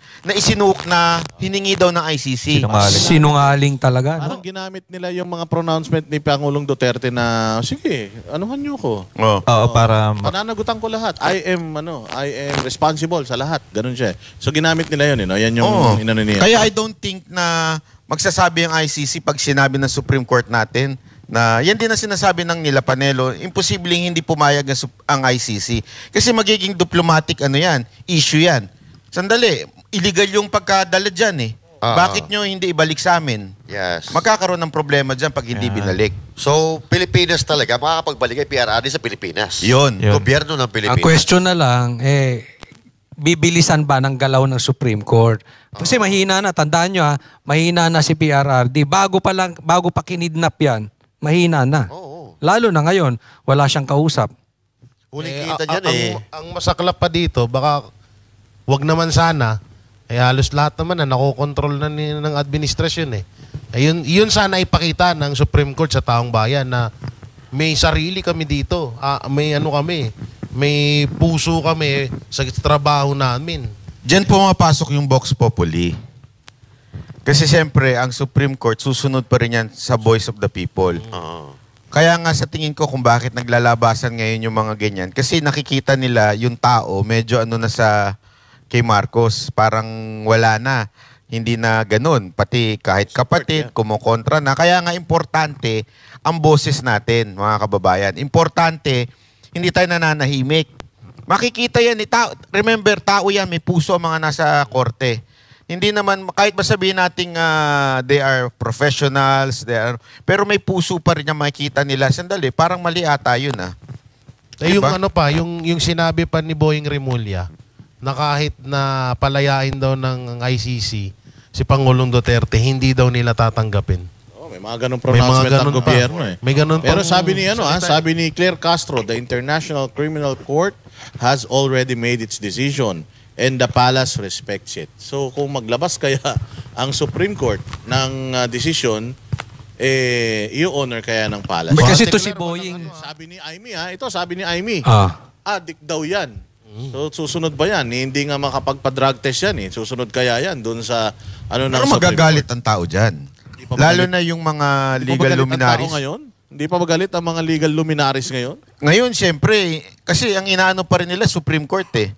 na hiningi daw ng ICC. Sinungaling talaga. Parang ginamit nila yung mga pronouncement ni Pangulong Duterte na, sige, anuhan niyo ko. Para pananagutan ko lahat. I am responsible sa lahat. Ganun siya. So ginamit nila yun. Yan yung inano niya. Kaya I don't think na magsasabi ang ICC pag sinabi ng Supreme Court natin na yan din ang sinasabi ng nila Panelo, imposibleng hindi pumayag ang ICC. Kasi magiging diplomatic issue yan. Sandali, illegal yung pagkadala dyan Bakit nyo hindi ibalik sa amin? Yes. Magkakaroon ng problema dyan pag hindi binalik. So, Pilipinas talaga, makakapagbalik ay PRRD sa Pilipinas. Yun. Gobyerno ng Pilipinas. Ang question na lang, bibilisan ba ng galaw ng Supreme Court? Kasi mahina na, tandaan nyo mahina na si PRRD. Bago pa kinidnap yan, mahina na. Lalo na ngayon, wala siyang kausap. Huling kita dyan Ang masaklap pa dito, baka wag naman sana, halos lahat naman na nakokontrol na ng administrasyon yun sana ipakita ng Supreme Court sa taong bayan na may sarili kami dito. May puso kami sa trabaho namin. Diyan pumapasok yung Vox Populi. Kasi siyempre, ang Supreme Court, susunod pa rin yan sa voice of the people. Kaya nga sa tingin ko kung bakit naglalabasan ngayon yung mga ganyan. Kasi nakikita nila yung tao, medyo na sa kay Marcos. Parang wala na. Hindi na ganun. Pati kahit kapatid, kumukontra na. Kaya nga importante ang boses natin, mga kababayan. Importante, hindi tayo nananahimik. Makikita yan. Remember, tao yan, may puso ang mga nasa korte. Hindi naman, kahit ba sabihin natin they are professionals, pero may puso pa rin yung makikita nila. Sandali, parang mali ata yun Eh, yung ano pa, yung sinabi pa ni Boying Remulla na kahit na palayain daw ng ICC si Pangulong Duterte, hindi daw nila tatanggapin. May mga ganong pronouncement ng gobyerno eh. May ganun Pero pang sabi ni salita. sabi ni Claire Castro, the International Criminal Court has already made its decision and the palace respects it. So kung maglabas kaya ang Supreme Court ng desisyon, i-honor kaya ng palace. Kasi ito si Boying. Sabi ni Aimee sabi ni Aimee, adik daw yan. So susunod ba yan? Hindi nga makapagpa-drug test yan eh. Susunod kaya yan doon sa ano ng Pero magagalit ang tao dyan. Lalo na yung mga legal luminaries. Hindi pa magalit ang mga legal luminaries ngayon? Ngayon, siyempre, kasi ang inaano pa rin nila, Supreme Court eh.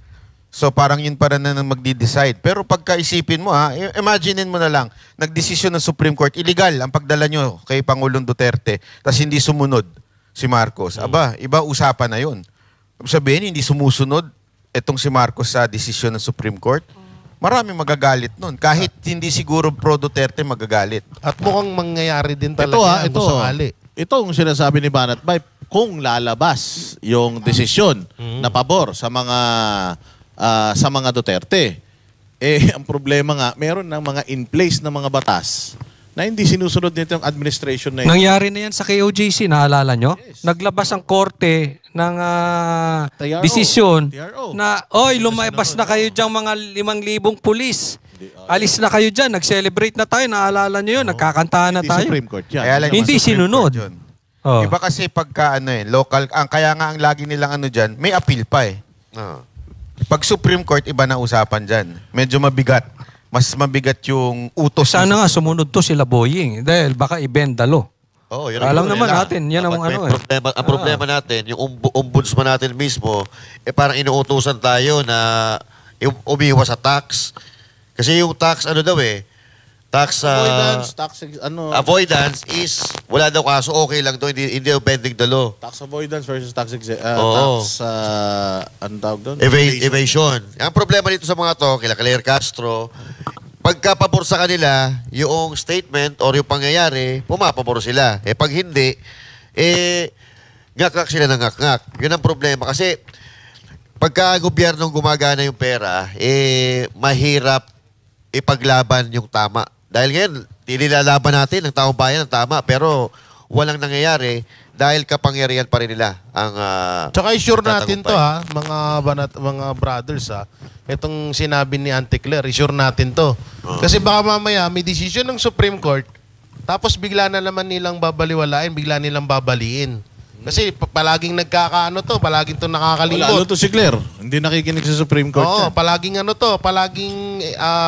So parang yun pa rin na magdi-decide. Pero pagkaisipin mo imaginein mo na lang, nagdesisyon ng Supreme Court, illegal ang pagdala nyo kay Pangulong Duterte, tapos hindi sumunod si Marcos. Aba, iba usapan na yun. Sabihin, hindi sumusunod itong si Marcos sa desisyon ng Supreme Court. Maraming magagalit nun. Kahit hindi siguro pro-Duterte magagalit. At mukhang mangyayari din talaga ito sakali. Itong sinasabi ni Banat Bay, kung lalabas yung desisyon na pabor sa mga Duterte, ang problema nga, meron ng mga in place na mga batas na hindi sinusunod nito yung administration na yun. Nangyari na yan sa KOJC, naalala nyo? Yes. Naglabas ang korte ng desisyon na, lumabas na kayo dyan mga 5,000 pulis. Alis na kayo dyan, nag-celebrate na tayo, naalala nyo yun, nagkakantahan na tayo. Supreme Court yan. Hindi sinunod. Iba kasi pagka local, kaya nga ang lagi nilang dyan, may appeal pa eh. Pag Supreme Court, iba na usapan dyan. Medyo mabigat. Mas mabigat yung utos. Sana nga sumunod to sila Boying dahil baka ibendalo. Yun alam naman natin, yan ang problema, ang problema natin, yung ombudsman natin mismo, parang inuutusan tayo na umiwas sa tax. Kasi yung tax, avoidance is, wala daw kaso, okay lang to, hindi bending the law. Tax avoidance versus tax anong tawag doon? Evasion. Ang problema dito sa mga to, kila Claire Castro, pagkapabor sa kanila, yung statement or yung pangyayari, pumapabor sila. Pag hindi, ngak-ngak sila ng ngak-ngak. Yun ang problema. Kasi, pagka gobyernong gumagana yung pera, mahirap ipaglaban yung tama. Dahil ngayon, nilalaban natin ng taong bayan ng tama, pero walang nangyayari dahil kapangyarihan pa rin nila ang Tsaka i-sure natin to mga brothers itong sinabi ni Auntie Claire, i-sure natin to. Kasi baka mamaya may decision ng Supreme Court, tapos bigla na naman nilang babaliwalain, bigla nilang babaliin. Kasi palaging palaging to nakakalimot. Lalo to si Claire, hindi nakikinig sa Supreme Court. Palaging palaging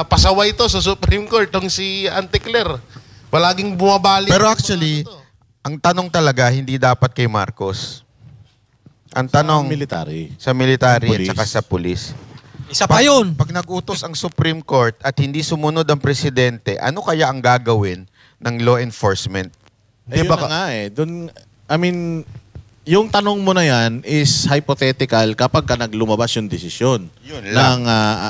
pasaway to sa Supreme Court tong si Auntie Claire. Palaging bumabalik. Pero actually, ang tanong talaga hindi dapat kay Marcos. Ang tanong sa military at saka sa pulis. Isa pa yun. Pag nag-utos ang Supreme Court at hindi sumunod ang presidente, ano kaya ang gagawin ng law enforcement? Diba yung tanong mo na yan is hypothetical kapag lumabas yung desisyon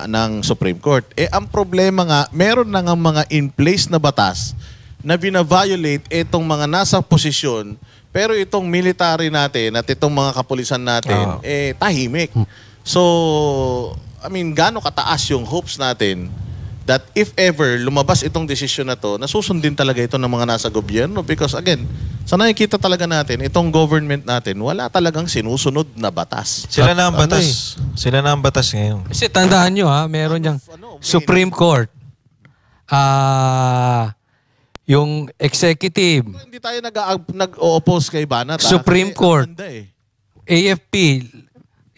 ng Supreme Court. Ang problema nga, meron na nga mga in place na batas na bina-violate itong mga nasa posisyon, pero itong military natin at itong mga kapulisan natin, tahimik. So, gaano kataas yung hopes natin that if ever lumabas itong desisyon na to, nasusundin talaga ito ng mga nasa gobyerno? Because again, sa nakikita talaga natin, itong government natin, wala talagang sinusunod na batas. Sila na ang batas. Sila na ang batas ngayon. Kasi tandaan nyo meron yung Supreme Court. Yung executive. Hindi tayo nag-o-oppose kay Banat. Supreme Court. AFP.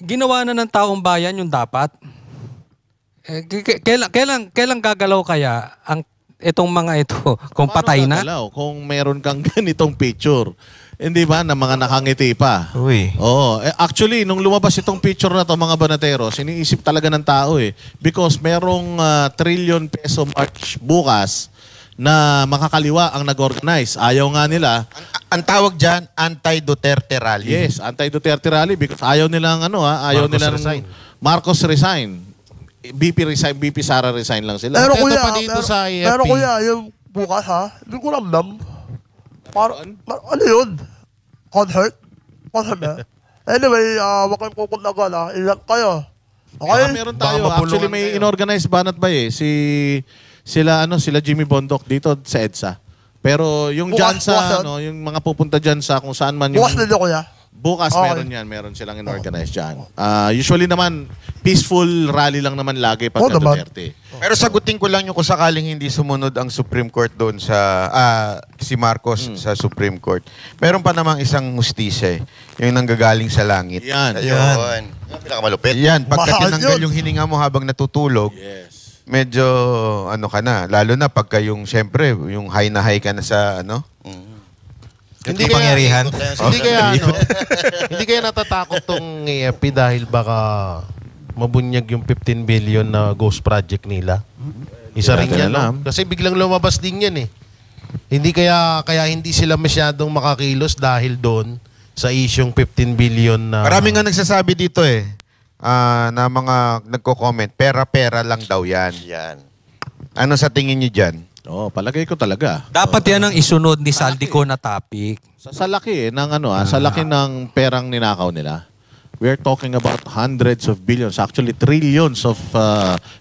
Ginawa na ng taong bayan yung dapat. Kailan gagalaw kaya itong mga ito kung patay na? Kung meron kang ganitong picture. Hindi ba na mga nakangiti pa? Uy. Actually, nung lumabas itong picture na to mga banateros, iniisip talaga ng tao because merong trillion peso march bukas na makakaliwa ang nag-organize. Ayaw nga nila. Ang tawag dyan, anti-Duterte rally. Yes, anti-Duterte rally because ayaw nilang ayaw nilang Marcos resign. BP Sara resign lang sila. Pero Ito kuya, pa dito sa AFP. pero kuya, yung bukas ha, hindi ko ramdam. Ano yun? Concert? Concert na? Anyway, wag kayong pupunta ka na. Ilan kayo? Okay? Baka meron tayo. Actually, may inorganize banat ba sila Jimmy Bondok dito sa EDSA. Pero yung Bukas yung mga pupunta dyan sa kung saan man yung... Bukas nila kuya. Bukas Okay. meron silang inorganize dyan. Usually naman, peaceful rally lang naman lagi pag Duterte. Pero sagutin ko lang yung kung sakaling hindi sumunod ang Supreme Court doon sa si Marcos sa Supreme Court. Meron pa namang isang hustisya yung nanggagaling sa langit. Yan. Ayun. Yung pinakamalupit. Yan, pagka Mahal tinanggal yun. yung hininga mo habang natutulog, medyo ka na. Lalo na pagka yung syempre, yung high na high ka na sa Hindi Yung pangyarihan. Hindi kaya natatakot tong AFP dahil baka mabunyag yung 15 billion na ghost project nila. Isa rin yan, no? Kasi biglang lumabas din yan eh. Hindi kaya hindi sila masyadong makakilos dahil doon sa isyong 15 billion na... Marami nga nagsasabi dito na mga nagko-comment, pera-pera lang daw yan. Ano sa tingin niyo dyan? Palagay ko talaga. Dapat yan ang isunod ni Saldico na topic. Sa laki sa laki ng perang ninakaw nila. We're talking about hundreds of billions, actually trillions of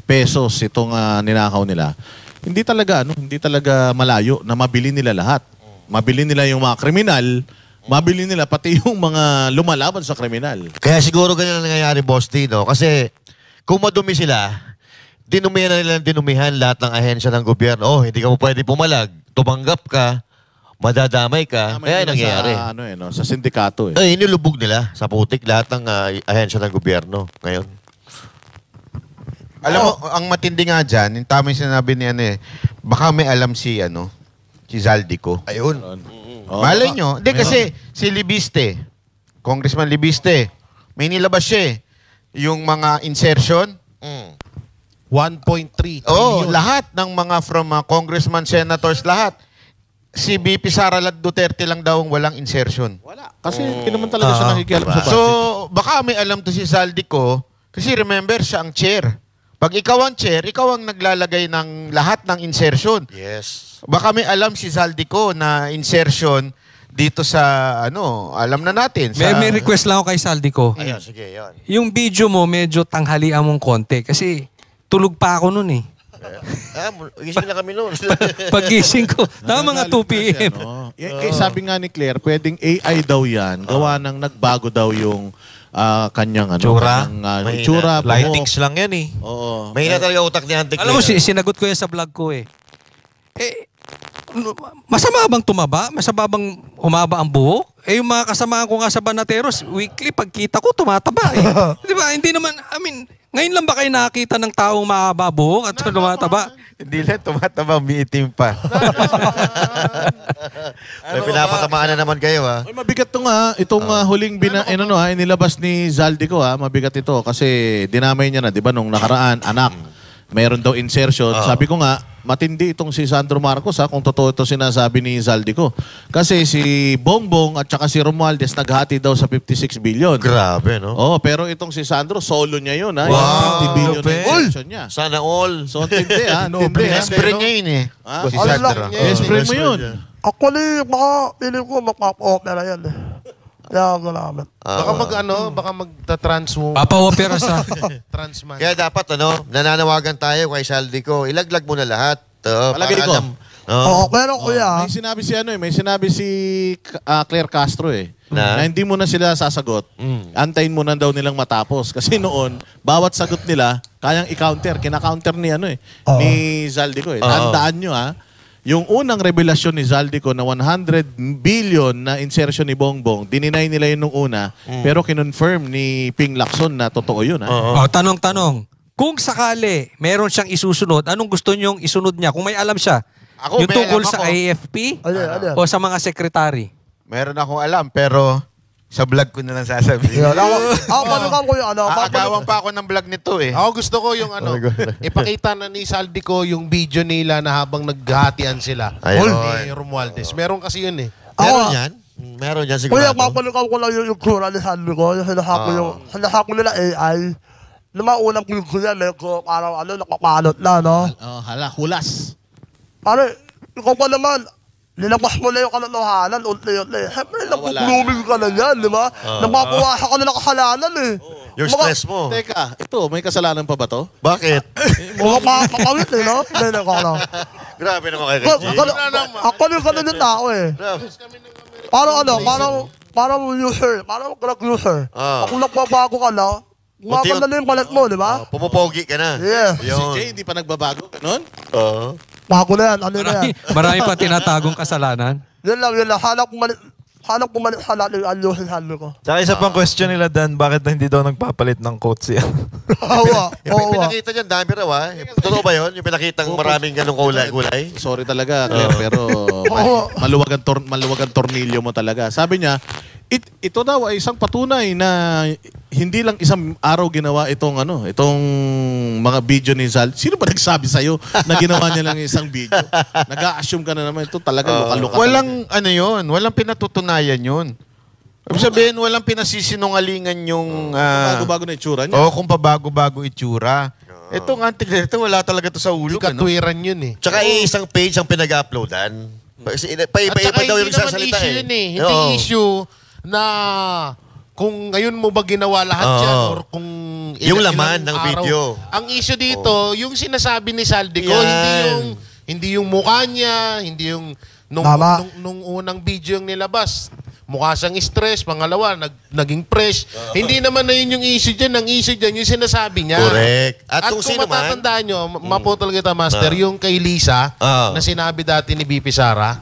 pesos itong ninakaw nila. Hindi talaga malayo na mabili nila lahat. Mabili nila yung mga kriminal, mabili nila pati yung mga lumalaban sa kriminal. Kaya siguro ganyan ang nangyayari, Boss Tino. Kasi kung madumi sila, dinumihan na nilang dinumihan lahat ng ahensya ng gobyerno. Hindi ka mo pwede pumalag. Tumanggap ka, madadamay ka. Kaya nangyayari. Sa sindikato Inilubog nila sa putik lahat ng ahensya ng gobyerno ngayon. Alam mo, ang matindi nga dyan, yung tama yung sinabi ni baka may alam si Zaldico. Ayun. Malay nyo. Hindi kasi si Libiste, Congressman Libiste, may nilabas siya yung mga insertion. 1.3 trillion. Lahat ng mga from congressman, senators, lahat. Si BP Sara Duterte lang daw ang walang insertion. Kasi hindi naman talaga siya nakikialam sa budget. So, baka may alam to si Zaldico kasi remember, siya ang chair. Pag ikaw ang chair, ikaw ang naglalagay ng lahat ng insertion. Yes. Baka may alam si Zaldico na insertion dito sa, alam na natin. May request lang ako kay Saldico. Ayun, sige, yun. Yung video mo, medyo tanghalian mong konti. Kasi tulog pa ako nun eh. Gising na kami noon. Pag-gising ko, mga 2 p.m. Sabi nga ni Claire, pwedeng AI daw yan. Gawa ng nagbago daw yung kanyang Tsura. tsura. Lightings lang yan eh. Oo. Mahina talaga utak ni Auntie Claire. Alam mo, sinagot ko yan sa vlog ko eh. Masama bang tumaba? Masama bang humaba ang buhok? Yung mga kasamaan ko nga sa Banateros, weekly, pagkita ko, tumataba eh. Di ba? Hindi naman, ngayon lang ba kayo nakakita ng taong mahaba buhok at tumataba? Hindi lang, tumataba, umiitim pa. May pinapatamaan na naman kayo, ha? Mabigat to nga. Itong huling inilabas ni Zaldico, mabigat ito. Kasi dinamay niya na, di ba, nung nakaraan, anak. Mayroon daw insertion. Sabi ko nga, matindi itong si Sandro Marcos kung totoo ito sinasabi ni Zaldico. Kasi si Bongbong at saka si Romualdez naghati daw sa 56 billion. Grabe, no? Pero itong si Sandro, solo niya yun. Wow. Yung 50 billion na insertion niya. Sana all. So, tindi tindi. Espre niya yun Si Sandro. Espre mo yun. Actually, piling ko magpapa-opera yan eh. Kaya namin. Baka magta-trans mo. Papa-opera sa transman. Kaya dapat, nananawagan tayo kay Saldico. Ilaglag mo na lahat. Palagay ko. Pero kuya. May sinabi si Claire Castro na hindi mo na sila sasagot. Antayin mo na daw nilang matapos. Kasi noon, bawat sagot nila, kayang i-counter. Kina-counter ni Zaldico. Tandaan nyo yung unang revelasyon ni Zaldico na 100 billion na insertion ni Bongbong, dininay nila yun nung una, pero kinonfirm ni Ping Lacson na totoo yun. Tanong. Kung sakali meron siyang isusunod, anong gusto niyong isunod niya? Kung may alam siya, yung tungkol sa AFP o sa mga sekretary? Meron akong alam, pero sa vlog ko na lang sasabihin. Agawan pa ako ng vlog nito Ako gusto ko yung ipakita na ni Zaldico yung video nila na habang naghatian sila. Ni Romualdez. Meron kasi yun Meron yan? Meron yan siguro. Kuya, mapalukaw ko lang yung kura ni Zaldico. Yung sinasako nila AI. unang clip ko yan, medyo parang nakakalot na, no? Hulas. Pare, ikaw pa naman, nilabas mo na yung kalotohanan, unti-unti. Siyempre, napukluming ka na yan, di ba? Napapuwasa ka na ng kasalanan eh. Yung stress mo. Teka, ito, may kasalanan pa ba to? Bakit? Makakawit eh, no? Hindi, Grabe naman kay Kenji. Ako yung ganun yung tao eh. Parang user, parang drug user. Kung nagbabago ka na, gumaganda na yung palat mo, di ba? Pumupogi ka na. Yeah. Si Jay, hindi pa nagbabago, ganun? Oo. Bago na yan, ano na yan. Marami pa tinatagong kasalanan. Yun lang. Hanap kumalit sa lahat yung ayusin sabi ko. Tsaka isa pang question nila, Dan, bakit hindi daw nagpapalit ng coats yan? Yung pinakita niyan, dami raw ah. Totoo ba yun? Yung pinakitang maraming ganong gulay? Sorry talaga, Claire, pero maluwag ang tornilyo mo talaga. Sabi niya, ito daw ay isang patunay na hindi lang isang araw ginawa itong mga video ni Zal. Sino ba nagsabi sa'yo na ginawa niya lang isang video? Nag-a-assume ka na naman. Ito talaga luka-luka. Walang walang pinatutunayan yun. Ibig sabihin, walang pinasisinungalingan yung... pabago-bago na itsura niya. Kung pabago-bago itsura. Itong antik-ito, wala talaga to sa ulo. Katwiran yun eh. Tsaka isang page ang pinag-uploadan. Pa-iba daw yung sasalita eh. Hindi issue na kung ngayon mo ba ginawa lahat yan or kung yung laman ng video. Ang issue dito, yung sinasabi ni Saldico, hindi yung mukha niya, hindi yung nung unang video yung nilabas. Mukha siyang stress, pangalawa, naging fresh. Hindi naman na yun yung issue dyan. Ang issue dyan, yung sinasabi niya. Correct. At kung sino matatandaan nyo, maputol kita, Master, yung kay Lisa, na sinabi dati ni BP Sara,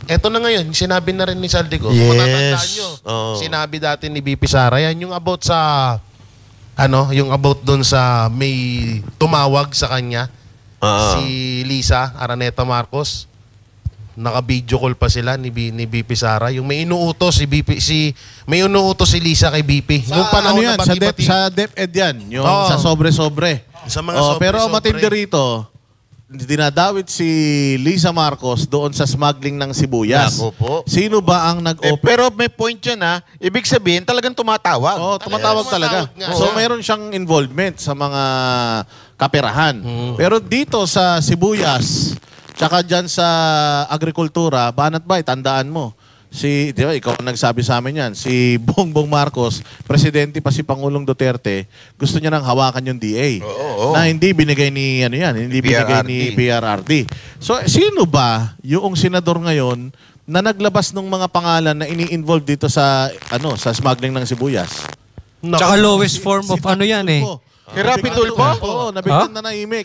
eto na ngayon, sinabi na rin ni Saldico. Yes. Matatandaan nyo, sinabi dati ni BP Sara, yan yung about sa, yung about doon sa may tumawag sa kanya, si Lisa Araneta Marcos. Naka-video call pa sila ni BP Sara. Yung may inuutos may inuutos si Lisa kay BP. Nung panahon na sa DepEd yan. Yung sa sobre-sobre. Sa mga sobre-sobre. Pero matindi rito, dinadawit si Lisa Marcos doon sa smuggling ng sibuyas. Sino ba ang nag-open? Pero may point yan ha. Ibig sabihin, talagang tumatawag. Tumatawag talaga. So mayroon siyang involvement sa mga kaperahan. Pero dito sa sibuyas, tsaka dyan sa agrikultura, Banat Bay, tandaan mo. Di ba, ikaw ang nagsabi sa amin yan. Si Bongbong Marcos, presidente pa si Pangulong Duterte, gusto niya nang hawakan yung DA. Na hindi binigay ni, hindi binigay ni PRRD. So, sino ba yung senador ngayon na naglabas ng mga pangalan na ini-involve dito sa, sa smuggling ng sibuyas? Tsaka lowest form of yan eh. Kay Rapi Tulfo? Oo, nabigyan na naimik.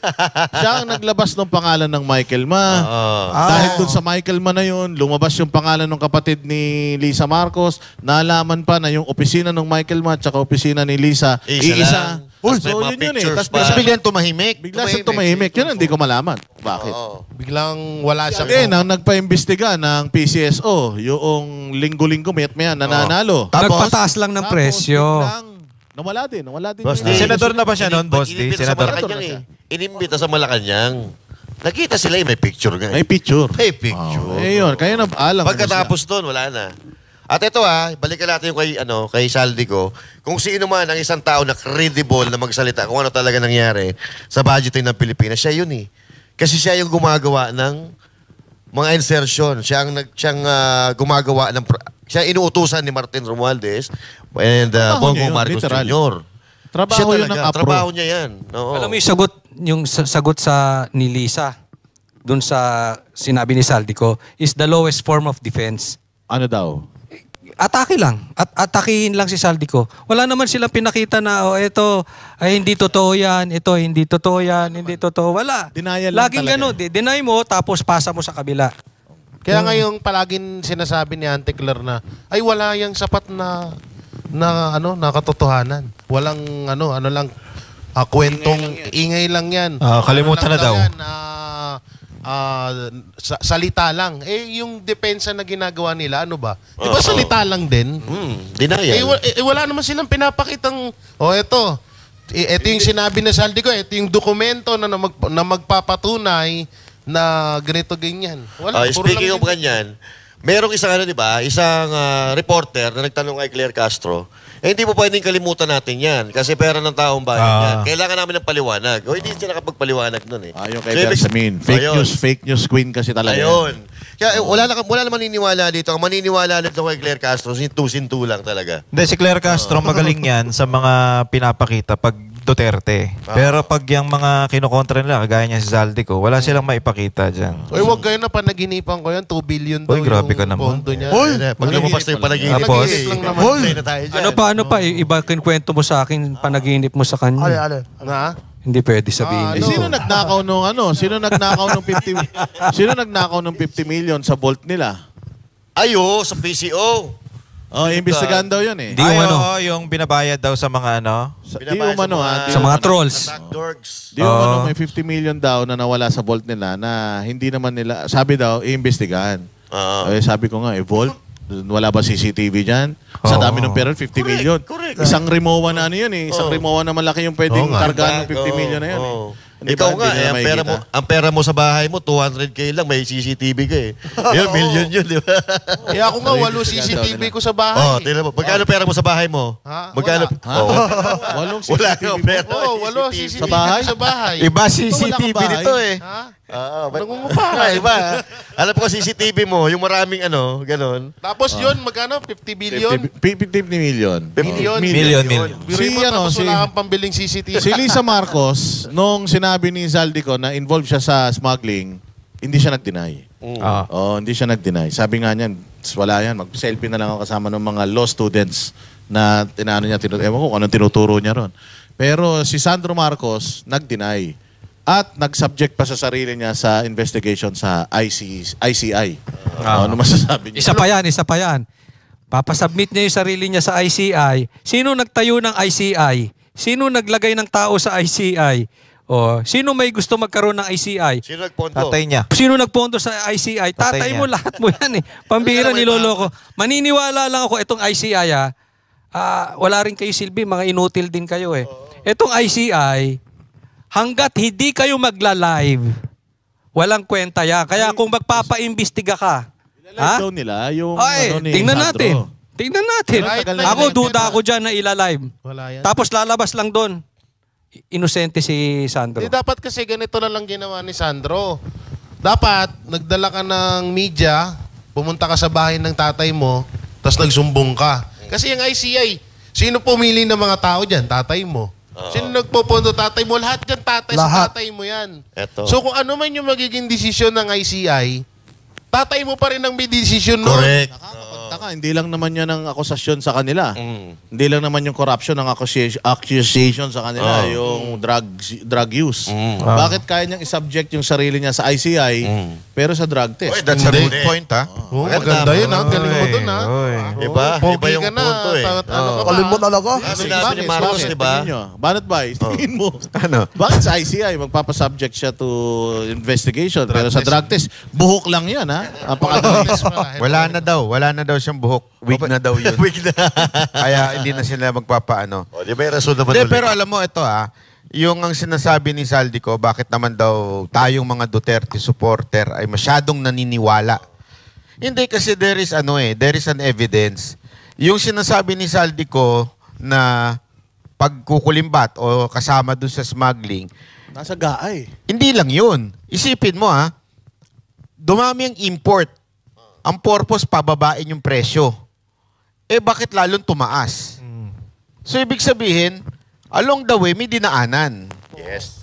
Siya ang naglabas ng pangalan ng Michael Ma. Dahil dun sa Michael Ma na yun, lumabas yung pangalan ng kapatid ni Lisa Marcos. Nalaman pa na yung opisina ng Michael Ma at opisina ni Lisa, iisa. So yun yun eh. Tapos biglang tumahimik. Bigla siyang tumahimik. Yun hindi ko malaman. Bakit? Biglang wala siyang... Then, ang nagpa-imbestiga ng PCSO, yung linggo-linggo, mayat-maya, nananalo. Nagpataas lang ng presyo. Nawala din. Boss D. Senador na ba siya noon, Boss D? Senador. Inimbita sa Malacanang. Nakita sila may picture nga. May picture. Yun, kaya na alam. Pagkatapos doon, wala na. At ito balikan natin yung kay Saldico. Kung sino man ang isang tao na credible na magsalita kung ano talaga nangyari sa budgeting ng Pilipinas, siya yun eh. Kasi siya yung gumagawa ng mga insertion. Siya ang gumagawa ng... Siya inuutusan ni Martin Romualdez and Bongbong Marcos Jr. Trabaho yun ng APRO. Trabaho niya yan. Alam mo yung sagot sa ni Lisa dun sa sinabi ni Saldico is the lowest form of defense. Ano daw? Atake lang. Atakihin lang si Saldico. Wala naman silang pinakita na, ito, ay hindi totoo yan, ito, hindi totoo yan, hindi totoo. Wala. Denial lang laging talaga. deny mo, tapos pasa mo sa kabila. Kaya ngayong palaging sinasabi ni Auntie Claire na, ay wala yung sapat na katotohanan. Walang lang, kwentong ingay lang yan. Kalimutan na daw. Salita lang. Yung depensa na ginagawa nila, ano ba? Di ba salita lang din? Denial. Wala naman silang pinapakitang, ito yung sinabi na Saldico, ito yung dokumento na magpapatunay na ganito ganyan. Speaking of ganyan, merong isang di ba? Isang reporter na nagtanong kay Claire Castro, hindi mo pwedeng kalimutan natin yan kasi pera ng taong bayan yan. Kailangan namin ng paliwanag. O hindi siya nakapagpaliwanag nun eh. Yung kay Bersamin. Fake news queen kasi talaga. Ayun. Kaya wala na maniniwala dito. Ang maniniwala dito kay Claire Castro, sintu-sintu lang talaga. Hindi, si Claire Castro magaling yan sa mga pinapakita pag Duterte. Pero pag yung mga kinokontra nila, kagaya niya si Zaldico, wala silang maipakita dyan. Uy, wag kayo na panaginipan ko yan. 2 billion daw Uy, grabe ka yung naman. pondo niya. Uy, pag lumabas na yung panaginip. Tapos, Ano pa, iba kinkwento mo sa akin, panaginip mo sa kanya. Na? Hindi pwede sabihin. Sino nagnakaw nung Sino nagnakaw nung 50 Sino nagnakaw nung 50 million sa vault nila? Ayo, sa PCO. Imbestigahan daw 'yun eh. Di yung binabayad daw sa mga sa mga trolls. Di umano may 50 million daw na nawala sa vault nila na hindi naman nila, sabi daw, iimbestigahan. Sabi ko nga, vault? Wala ba CCTV dyan? Sa dami ng pera, 50 million. Isang Rimowa na yun eh. Isang Rimowa na malaki yung pwedeng kargaan ng 50 million na yun eh. Ikaw nga, ang pera mo sa bahay mo, 200K lang, may CCTV ka eh. Yun, million yun, di ba? Eh ako nga, 8 CCTV ko sa bahay. Tignan mo. Magkano pera mo sa bahay mo? Magkano? 8 Wala kang pera. 8 CCTV sa bahay. Iba CCTV dito eh. Nangungupa ka. Iba. Alam ko CCTV mo, yung maraming ganon. Tapos yun, magkano? 50 billion? 50 million. Million. Tapos wala kang pambiling CCTV. Si Lisa Marcos, nung sinabi ni Zaldico na involved siya sa smuggling, hindi siya nag-deny. Hindi siya nag-deny. Sabi nga niyan, wala yan. Mag-selfie na lang ako kasama ng mga law students na tinano niya, ewan ko kung anong tinuturo niya ron. Pero si Sandro Marcos, nag-deny. At nag-subject pa sa sarili niya sa investigation sa ICI. Ano masasabi niya? Isa pa yan. Papasubmit niya yung sarili niya sa ICI. Sino nagtayo ng ICI? Sino naglagay ng tao sa ICI? Sino may gusto magkaroon ng ICI? Sino nagpondo? Tatay niya. Sino nagpondo sa ICI? Tatay mo, lahat mo yan eh. Pambira, niloloko. Maniniwala lang ako, itong ICI wala rin kayo silbi, mga inutil din kayo eh. Itong ICI, hanggat hindi kayo magla-live, walang kwenta yan. Kaya kung magpapaimbestiga ka, ilalive daw nila yung tingnan natin. Tingnan natin. Ako, duda ako dyan na ilalive. Tapos lalabas lang doon. Inosente si Sandro. Dapat kasi ganito na lang ginawa ni Sandro. Dapat, nagdala ka ng media, pumunta ka sa bahay ng tatay mo, tapos nagsumbong ka. Kasi yung ICI, sino pumili ng mga tao dyan? Tatay mo. Sino nagpopondo? Tatay mo. Lahat dyan sa tatay mo yan. So kung ano man yung magiging desisyon ng ICI, tatay mo pa rin ang may desisyon nun. Correct. Nakakapagtaka. Hindi lang naman yan ang akusasyon sa kanila. Hindi lang naman yung corruption ang accusation sa kanila. Yung drug use. Bakit kaya niyang isubject yung sarili niya sa ICI pero sa drug test? That's a good point, ha? Maganda yun, ha? Galing mo dun, ha? Iba yung punto eh. Kalim mo talaga. Sinabi ni Marcos, di ba? Banat ba? Tingin mo. Bakit sa ICI magpapasubject siya to investigation? Pero sa drug test, buhok lang yan, ha? Wala na daw siyang buhok. Weak na daw yun. Weak na. Kaya hindi na sila magpapaano. Di ba yung rason naman ulit? Pero alam mo, ito yung ang sinasabi ni Zaldico, bakit naman daw tayong mga Duterte supporter ay masyadong naniniwala. Hindi kasi there is an evidence. Yung sinasabi ni Zaldico na pagkukulimbat o kasama dun sa smuggling, nasa gaay. Hindi lang yun. Isipin mo dumami ang import. Ang purpose, pababain yung presyo. Bakit lalong tumaas? So, ibig sabihin, along the way, may dinaanan. Yes.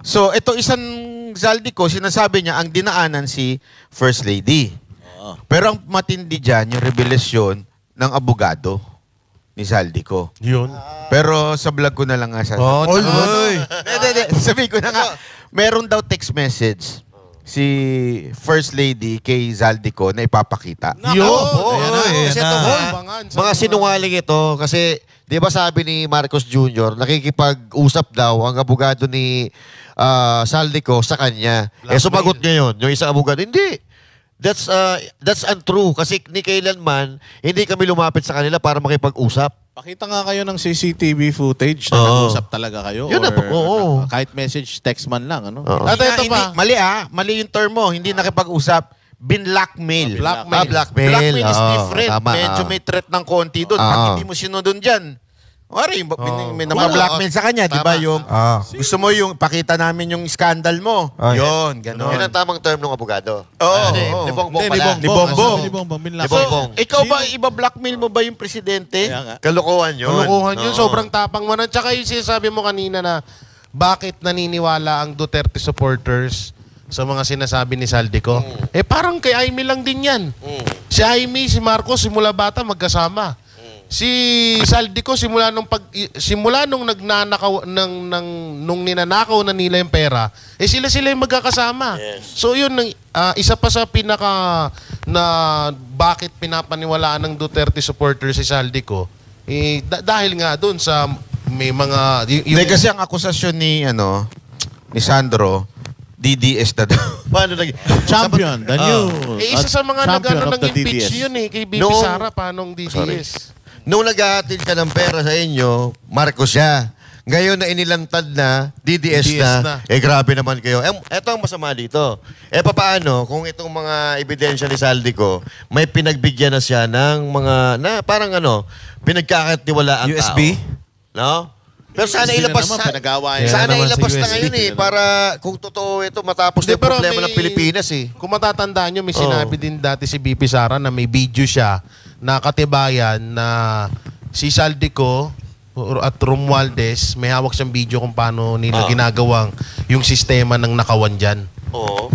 So, ito isang Zaldico, sinasabi niya, ang dinaanan si First Lady. Pero ang matindi dyan, yung revelasyon ng abogado ni Zaldico. Yun. Pero sa vlog ko na lang nga sabi ko na nga, meron daw text message si First Lady kay Zaldico na ipapakita. Mga sinungaling ito kasi di ba sabi ni Marcos Jr. nakikipag-usap daw ang abogado ni Zaldico sa kanya. Sumagot niya yun. Yung isang abogado, hindi. That's untrue kasi ni kailanman hindi kami lumapit sa kanila para makipag-usap. Pakita nga kayo ng CCTV footage na nag-usap talaga kayo. Yun kahit message, text man lang. Mali yung term mo. Hindi nakipag-usap. Binlockmail. Blackmail. Blackmail is Oo, different. tama, Medyo may threat ng konti doon. Pag hindi mo sinunod dyan, wari, may nabablockmail sa kanya, di ba? Yung, gusto mo yung, pakita namin yung scandal mo. Yun, gano'n. Yun ang tamang term ng abogado. Oo. Ni Bongbong pala. Ni Bongbong. Ni Bongbong. Ikaw ba, iba-blackmail mo ba yung presidente? Kalokohan yun. Kalokohan yun. Sobrang tapang mo na. Tsaka yung sinasabi mo kanina na bakit naniniwala ang Duterte supporters sa mga sinasabi ni Saldico. Eh parang kay Aimee lang din yan. Si Aimee, si Marcos, simula bata magkasama. Si Saldico simula nung nagnanakaw nung ninanakaw na nila yung pera, eh sila yung magkakasama. So yun isa pa sa pinaka na bakit pinapaniwalaan ng Duterte supporters si Saldico. Dahil nga doon sa may mga kasi ang akusasyon ni Sandro, DDS na daw. Paano nag... Champion, the new isa sa mga champion of the nag-impeach DDS. yun kay BP Sara, paanong DDS? Nung naghahatid ka ng pera sa inyo, Marcos siya. Ngayon na inilantad na, DDS na, grabe naman kayo. Eto ang masama dito. Papaano kung itong mga ebidensya ni Saldico, may pinagbigyan na siya ng mga, parang pinagkakatiwalaan USB? tao. No? Pero sana ilabas sana ilabas na ngayon para kung totoo ito matapos na problema ng Pilipinas Kung matatandaan nyo, may sinabi din dati si BP Sara na may video siya na katibayan na si Saldico at Romualdez, may hawak siyang video kung paano nila ginagawang yung sistema ng nakawan dyan.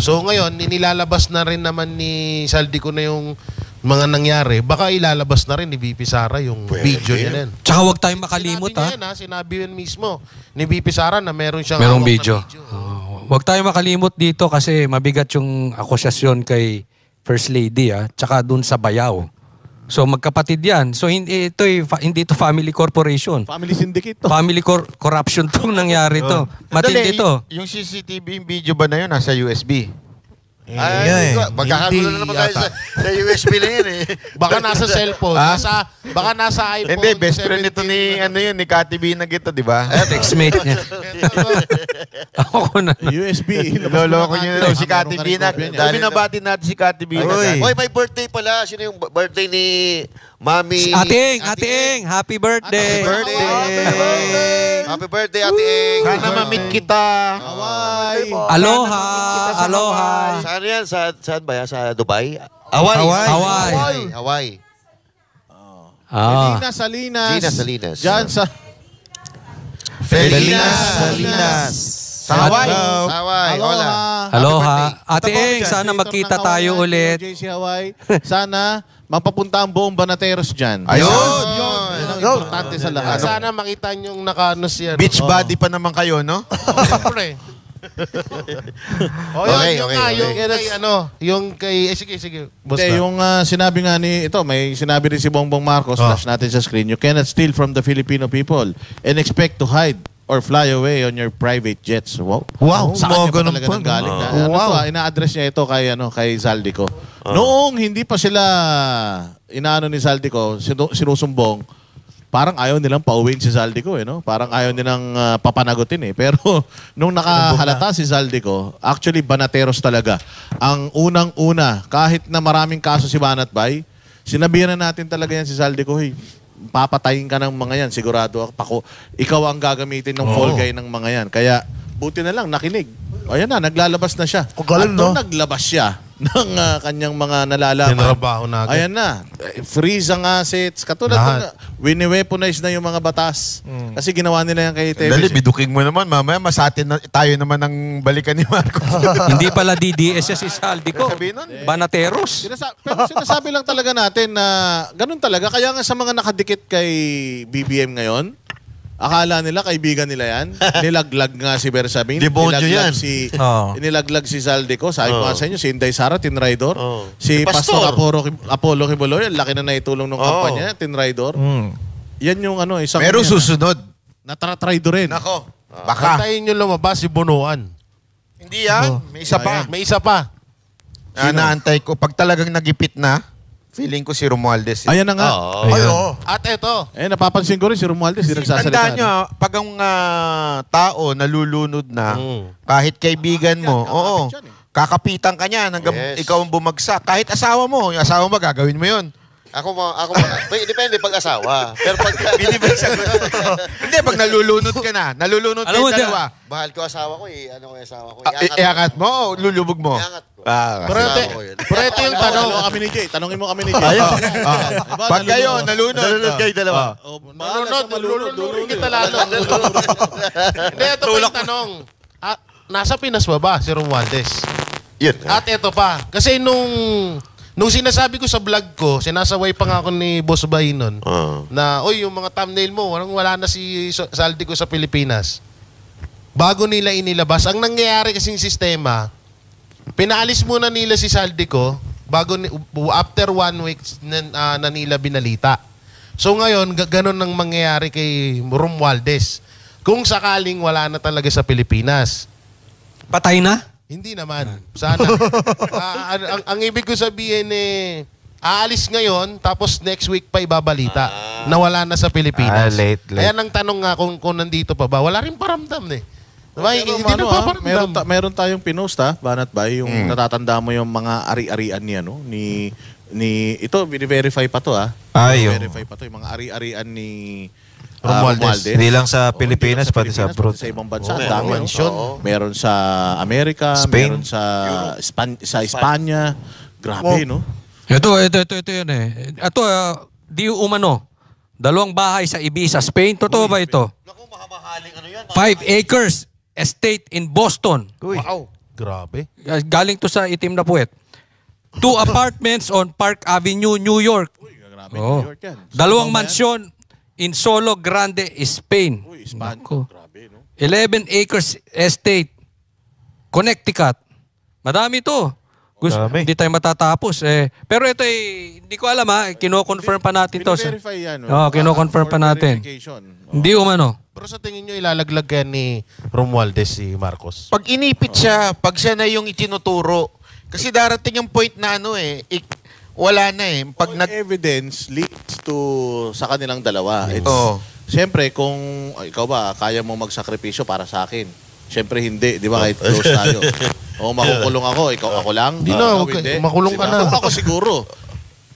So ngayon, nilalabas na rin naman ni Saldico na yung mga nangyari, baka ilalabas na rin ni BP Sara yung video niya din. Tsaka huwag tayong makalimot Sinabi yun mismo ni BP Sara na meron siyang merong video. Huwag tayong makalimot dito kasi mabigat yung akusasyon kay First Lady tsaka dun sa Bayaw. So magkapatid yan. So hindi ito family corporation. Family syndicate to. Family corruption tong nangyari to. Matindi to. Yung CCTV video ba na yun nasa USB? Magkakagulo na naman tayo sa USB na yun Baka nasa cellphone. Baka nasa iPhone. Hindi, best friend nito ni Kati B na gito, di ba? Textmate niya. Ako na. USB. Loloko niyo na si Kati B na. Binabati natin si Kati B na. Oy, may birthday pala. Sino yung birthday ni Mami? Ate Eng, happy birthday. Happy birthday, Ate Eng. Sana ma-meet kita. Aloha. Saan yan? Saan ba yan? Sa Dubai? Hawaii. Gina Salinas. Diyan sa... Salinas. Sa Hawaii. Aloha. Ate Eng, sana magkita tayo ulit. JC Hawaii. Sana mapapunta ang buong Banateros dyan. Ayun! Yun ang importante sa lahat. Sana makita nyo nakaano siya. Beach body pa naman kayo, no? Siyempre. Yung kay sige. Boss na. Yung sinabi nga may sinabi rin si Bongbong Marcos, flash natin sa screen, you cannot steal from the Filipino people and expect to hide or fly away on your private jets. Wow. Sa kanya pa talaga nanggaling na. Ina-address niya ito kay Saldico. Noong hindi pa sila inaano ni Saldico, sinusumbong, parang ayaw nilang pauwiin si Saldico Parang ayaw nilang papanagutin Pero nung nakahalata si Saldico, actually Banateros talaga. Ang unang-una, kahit na maraming kaso si Banat Bay, sinabihan na natin talaga yan si Saldico, papatayin ka ng mga yan, sigurado ako. Ikaw ang gagamitin ng fall guy ng mga yan. Kaya buti na lang, nakinig. Ayan na, naglalabas na siya. At nung naglabas siya ng kanyang mga nalalaman, tinrabaho na agad. Ayan na, freeze ang assets. Katulad wini-weaponize na yung mga batas. Kasi ginawa nila yan kay Tevez. Dali, biduking mo naman. Mamaya, masatin na tayo naman ng balikan ni Marcos. Hindi pala DDS si Saldico. Banateros. Pero sinasabi lang talaga natin na ganun talaga. Kaya nga sa mga nakadikit kay BBM ngayon, akala nila kaibigan nila yan. Nilaglag nga si Bersamin. Nilaglag si Saldico. Sabi ko nga sa inyo, si Inday Sara, tinraidor. Si Pastor Apollo Kibuloy, laki na naitulong ng kampanya, tinraidor. Yan yung isang... Pero susunod. Natratraido rin. Nako. Baka. Antayin nyo lumabas si Bonoan. Hindi yan. May isa pa. May isa pa. Naantay ko. Pag talagang nagipit na, feeling ko si Romualdez. Ayan na nga. At eto. Napapansin ko rin si Romualdez. Tandaan nyo, pag ang tao nalulunod na, kahit kaibigan mo, kakapitan ka niyan hanggang Yes. ikaw ang bumagsak. Kahit asawa mo, yung asawa mo, gagawin mo yun. Depende pag asawa. Pero pag... Hindi, pag nalulunod ka na, nalulunod Alam mo, kayo dalawa. Bahal ko asawa ko eh. Ano ko yung asawa ko? Iangat mo o lulubog mo? Iangat ko. Pero ito yung tanong. Kami ni Jay. Tanongin mo kami ni Jay. Pag kayo, nalunod kayo dalawa. Nalunod kita lalo. Hindi, ito pa yung tanong. Nasa Pinas ba si Romualdez? Yun. At ito pa. Kasi nung sinasabi ko sa vlog ko, sinasaway pa nga ako ni Boss Bay nun, na, oy, yung mga thumbnail mo, wala na si Saldico sa Pilipinas. Bago nila inilabas, ang nangyayari kasing sistema, pinaalis muna nila si Saldico, after 1 week na nila binalita. So ngayon, ganun ang mangyayari kay Romualdez. Kung sakaling wala na talaga sa Pilipinas. Patay na? Hindi naman. Sana. ang ibig ko sabihin aalis ngayon, tapos next week pa ibabalita na wala na sa Pilipinas. Late. Kaya nang tanong nga kung nandito pa ba, wala rin paramdam eh. Diba? Hindi na paparamdam. Meron tayong pinost Banat Bay, yung natatanda mo yung mga ari-arian niya, no? Ni ito, bini-verify pa to Verify pa to, yung mga ari-arian ni Romualdez. Hindi lang sa Pilipinas, pati sa abroad. Sa ibang bansa, ang dami. Meron sa Amerika, Spain. meron sa Espanya. Grabe, no? Ito yun eh. Ito, di umano. 2 bahay sa Ibiza, Spain. Totoo ba ito? 5 acres estate in Boston. Wow. Grabe. Galing to sa itim na puwet. 2 apartments on Park Avenue, New York. Grabe, New York yan. 2 mansyon in Solo Grande, Spain. Nako. 11 acres estate, Connecticut. Madami to. Hindi tayo matatapos. Pero ito hindi ko alam kino-confirm pa natin to. Verify yan. Kino-confirm pa natin. Hindi umano. Pero sa tingin nyo, ilalaglag kaya ni Romualdez si Marcos? Pag inipit siya, pag siya na yung itinuturo. Kasi darating yung point na wala na Pag evidence leads to sa kanilang dalawa. Oo. Siyempre, kung ikaw ba, kaya mo magsakripisyo para sa akin. Siyempre hindi, di ba? Kahit close tayo. O makukulong ako, ikaw ako lang. Hindi na, makulong ka na. Ako siguro.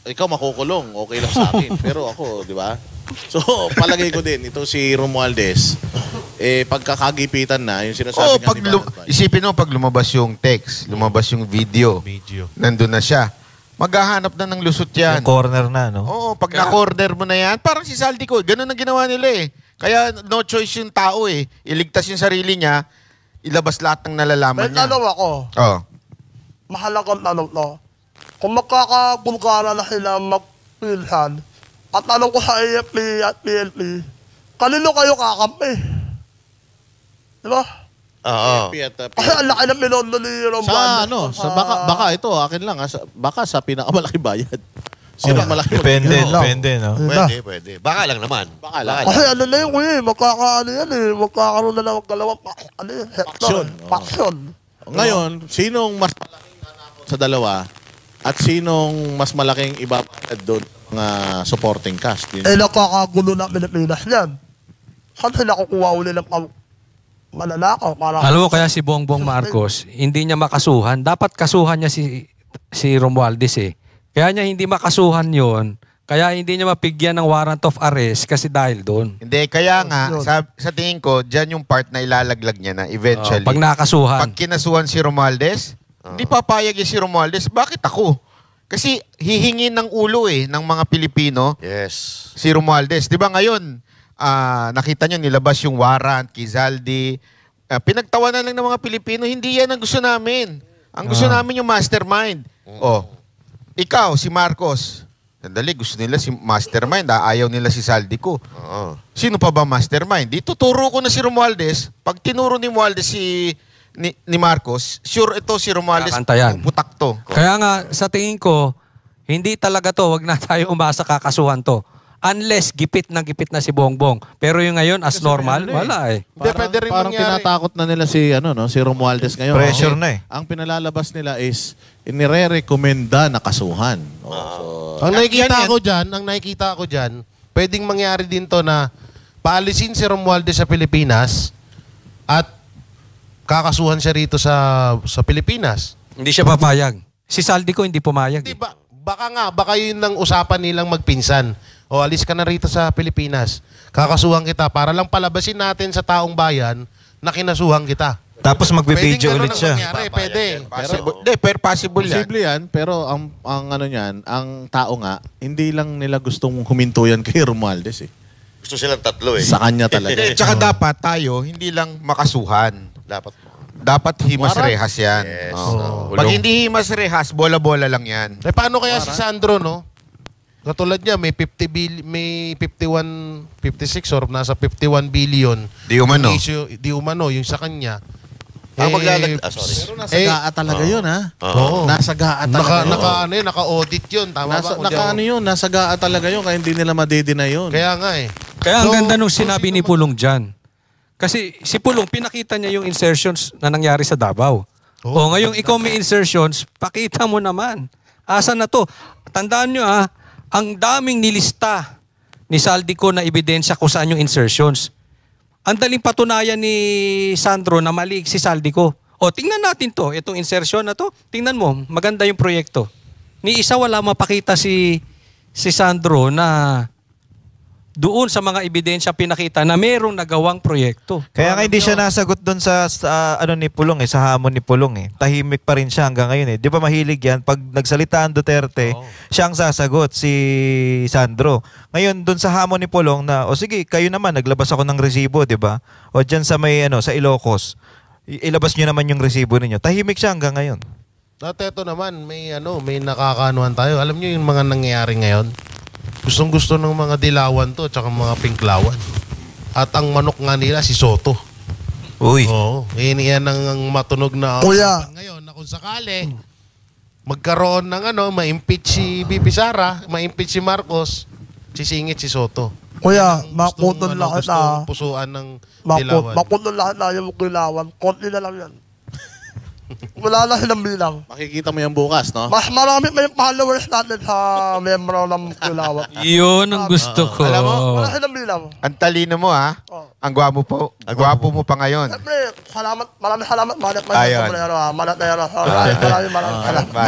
Ikaw makukulong, okay lang sa akin. Pero ako, di ba? So, palagay ko din, ito si Romualdez, pagkakagipitan na, yung sinasabi nga ni Banat Bay. Isipin mo, pag lumabas yung text, lumabas yung video, nandun na siya. Maghahanap na ng lusot yan. Yung corner na, no? Oo, pag na-corner mo na yan, parang si Saldico, ganun ang ginawa nila Kaya no choice yung tao Iligtas yung sarili niya, ilabas lahat ng nalalaman May niya. tanong ako. Mahalagang tanong to. Kung magkakabulgara na sila magpilhan, at tanong ko sa AFP at PLP, kanino kayo kakampi? Di ba? Oo. Kasi ang laki ng pinondo ni Romualdez. Baka ito, akin lang, baka sa pinakamalaki bayad. Sino malaki? Depende, no? Pwede. Baka lang naman. Kasi ano na yun, magkakaroon na ng dalawang faction. Ngayon, sinong mas malaking nanakaw sa dalawa at sinong mas malaking ibabayad doon mga supporting cast? Nakakagulo na Pilipinas yan. Saan sila kukuha uli ng mananakaw? Alam mo, kaya si Bongbong Marcos, hindi niya makasuhan. Dapat kasuhan niya si Romualdez Kaya niya hindi makasuhan yon. Kaya hindi niya mapigyan ng warrant of arrest kasi dahil doon. Hindi, kaya nga, sa tingin ko, dyan yung part na ilalaglag niya na eventually. Pag nakasuhan. Pag kinasuhan si Romualdez, hindi papayag si Romualdez. Bakit ako? Kasi hihingin ng ulo ng mga Pilipino. Yes. Si Romualdez. Di ba ngayon, nakita nyo, nilabas yung warrant, Kizaldi. Pinagtawanan lang ng mga Pilipino. Hindi yan ang gusto namin. Ang gusto namin yung mastermind. Ikaw, si Marcos. Sandali, gusto nila si mastermind. Ayaw nila si Saldico. Sino pa ba mastermind? Dito, turo ko na si Romualdez. Pag tinuro ni Romualdez ni Marcos, sure ito si Romualdez. Putak to. Kaya nga, sa tingin ko, hindi talaga to. Wag na tayo umasa kakasuhan to. Unless gipit na si Bongbong. Pero yung ngayon, as normal, wala Parang tinatakot na nila si Romualdez ngayon. Pressure na Ang pinalalabas nila is inire-recommenda na kasuhan. Ang nakikita ko dyan, pwedeng mangyari din to na paalisin si Romualdez sa Pilipinas at kakasuhan siya rito sa Pilipinas. Hindi siya papayag. Si Saldico hindi pumayag. Di ba, baka yun ang usapan nilang magpinsan. O alis ka na rito sa Pilipinas. Kakasuhan kita para lang palabasin natin sa taong bayan na kinasuhan kita. Tapos magbibideo ulit siya. Pwede. Pero possible yan. Posible yan, pero ang ano niyan, ang tao nga, hindi lang nila gustong huminto yan kay Romualdez eh. Gusto silang tatlo eh. Sa kanya talaga. Tsaka dapat tayo, hindi lang makasuhan. Dapat himas rehas yan. Yes. Pag hindi himas rehas, bola-bola lang yan. Paano kaya si Sandro, no? Katulad niya, may 51, 56 or nasa 51 billion. Di umano. Di umano, yung sa kanya. Sorry. Pero nasa GAA talaga yun, ha? Oo. Nasa GAA talaga yun. Naka-audit yun. Tama ba? Nasa GAA talaga yun, kaya hindi nila madidina yun. Kaya nga eh. Kaya ang ganda nung sinabi ni Pulong dyan. Kasi si Pulong, pinakita niya yung insertions na nangyari sa Davao. O ngayong ikaw may insertions, pakita mo naman. Asa na to? Tandaan nyo ang daming nilista ni Saldico na ebidensya kung saan yung insertions. Ang daling patunayan ni Sandro na mali si Saldico. O tingnan natin to, itong insertion na to. Tingnan mo, maganda yung proyekto. Ni isa wala mapakita si Sandro na doon sa mga ebidensya pinakita na merong nagawang proyekto. Kaya nga hindi siya nasagot doon sa ano ni Pulong sa hamon ni Pulong Tahimik pa rin siya hanggang ngayon 'Di ba mahilig 'yan pag nagsalita ang Duterte, siya ang sasagot si Sandro. Ngayon doon sa hamon ni Pulong na sige, kayo naman naglabas ako ng resibo, 'di ba? O diyan sa may sa Ilocos. Ilabas niyo naman yung resibo ninyo. Tahimik siya hanggang ngayon. Dati ito naman, may nakakaanuhan tayo. Alam niyo yung mga nangyayari ngayon? Gustong-gusto ng mga dilawan to, tsaka mga pinklawan. At ang manok nga nila, si Soto. Uy. Oo. Yan ang matunog na Kuya. ngayon na kung sakali magkaroon ng ma-impeach si BP Sara, ma-impeach si Marcos, sisingit si Soto. Kuya, makutol na Gustong kita. pusuan ng dilawan. Makutol lahat na yung kilawan. Konti na lang yan. Wala na silang bilang. Makikita mo yan bukas, no? Mas marami pa yung followers natin sa membro ng kilawan. Yun ang gusto ko. Alam mo, Wala silang bilang. ang talino mo Ang gwapo po. Ang gwapo mo pa ngayon. Siyempre, maraming salamat. Ayun. Manateros.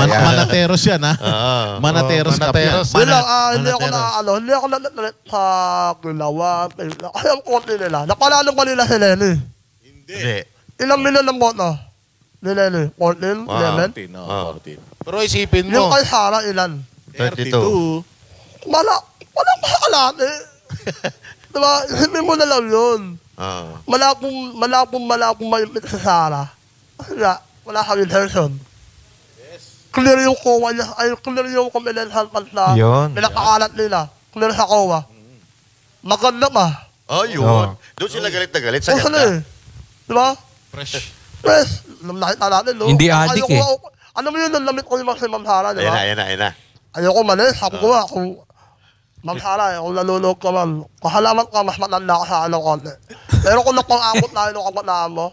Manateros yan, ha? Manateros ka pa yan. Hindi ako nalalit sa kilawan. Kasi ang konti nila. Napalalo pa nila si Lenny. Hindi. Ilang milyon ng boto? Ni Lenny? 14? 11? 14. Pero isipin Yung mo, kay Sara, ilan? 32. Walang makalate. Diba? Isipin mo na lang yun. Malapong maimpit sa Sara. Kasi nga, wala kang intention. Clear yung COA niya. Ay, clear yung confidential funds na Yun. pinakakalat nila. Clear sa COA. Maganda ba? Yun. Doon sila galit na galit sa ganda. Diba? fresh. Nakita natin, no? Hindi adik Ano mo yun, nalamit ko yung si Ma'am Sara, di ba? Ayan na. Ayoko malis. Sabi ko kung Ma'am Sara, kung nalulog ka man, kahalaman ka, mas matanda ka sa konti. Pero kung napang-akot na yung kabataan mo,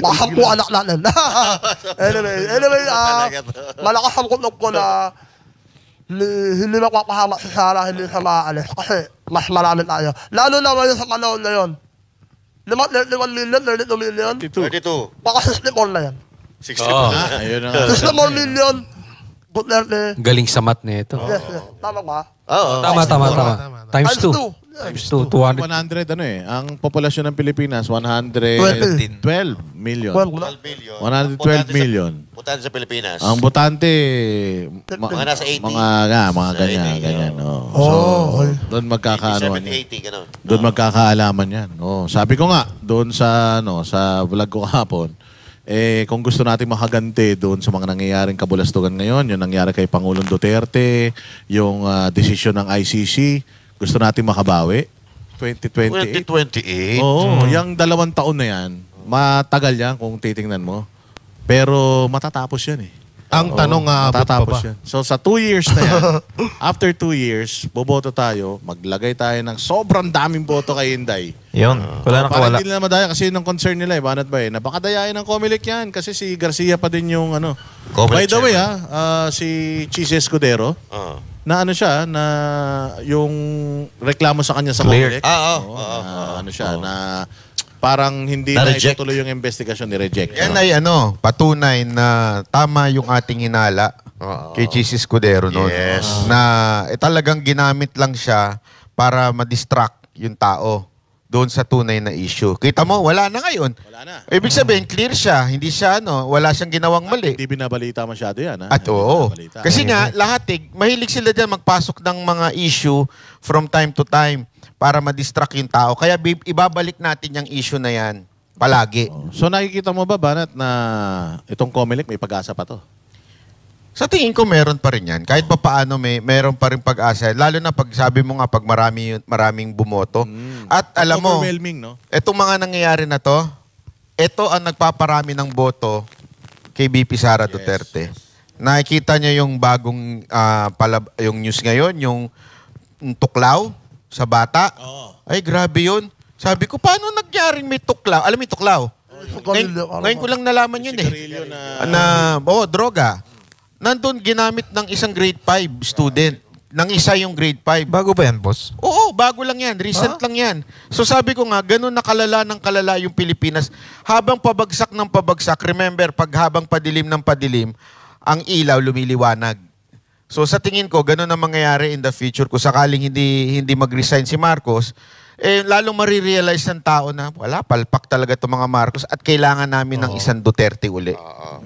makampu anak natin. Anyway, malakas ang kunog ko na hindi magpapahama si Sara, hindi sa maalis. Kasi mas marami tayo. Lalo na ngayon sa panahon na yun. 31 million, 32 million. 32. Baka 64 na yan. 64. Ayun na nga. 64 million. Duterte. Galing sa mat na ito. Yes. Tama ba? Tama. Times 2. Times 2. 200. 100 ang populasyon ng Pilipinas 112 million. 112 million. Butante sa Pilipinas. Ang botante Mga nasa 80. mga ganyan. So, doon magkakaano. 70, 80 ganun. Doon magkakaalaman 'yan. Sabi ko nga doon sa sa vlog ko kahapon, kung gusto natin makaganti doon sa mga nangyayaring kabulastugan ngayon, yung nangyari kay Pangulong Duterte, yung desisyon ng ICC, gusto natin makabawi. 2028. 2028? Oo, yung 2 taon na yan, matagal yan kung titingnan mo. Pero matatapos yan Ang tanong nga, matatapos yan. So sa 2 years na yan, after 2 years, boboto tayo, maglagay tayo ng sobrang daming boto kay Inday. Yun. Wala na Para kawala. hindi nila madaya kasi yun ang concern nila Banat ba napakadayain ng Comelec yan kasi si Garcia pa din yung By the way si Chis Escudero, na siya, na yung reklamo sa kanya sa Comelec. parang hindi na Na-reject. itutuloy yung investigasyon, ni-reject. Yan ay patunay na tama yung ating hinala kay Chis Escudero noon. Yes. Na talagang ginamit lang siya para ma-distract yung tao doon sa tunay na issue. Kita mo, wala na ngayon. Wala na. Ibig sabihin, clear siya. Hindi siya, wala siyang ginawang mali. Hindi binabalita masyado yan. At oo. Kasi nga, lahat mahilig sila dyan magpasok ng mga issue from time to time para ma-distract yung tao. Kaya ibabalik natin yung issue na yan palagi. So nakikita mo ba, Banat, na itong Comelec may pag-asa pa to? Sa tingin ko meron pa rin yan. Kahit pa paano meron pa rin pag-asa. Lalo na pag sabi mo nga pag maraming bumoto. At alam mo, overwhelming, no? etong mga nangyayari na to, ito ang nagpaparami ng boto kay BP Sara Duterte. Nakikita niyo yung bagong yung news ngayon, yung tuklaw sa bata. Ay, grabe yun. Sabi ko, paano nagyaring may tuklaw? Alam mo yung tuklaw? Ngayon ko lang nalaman yun droga. Nandun ginamit ng isang grade 5 student. Nang isa yung grade 5. Bago ba yan, boss? Oo, bago lang yan. Recent lang yan. So sabi ko nga, ganun na kalala ng kalala yung Pilipinas. Habang pabagsak ng pabagsak, remember, pag habang padilim ng padilim, ang ilaw lumiliwanag. So sa tingin ko, ganun ang mangyayari in the future. Kung sakaling hindi mag-resign si Marcos, lalong marirealize ng tao na wala, palpak talaga itong mga Marcos at kailangan namin ng isang Duterte uli.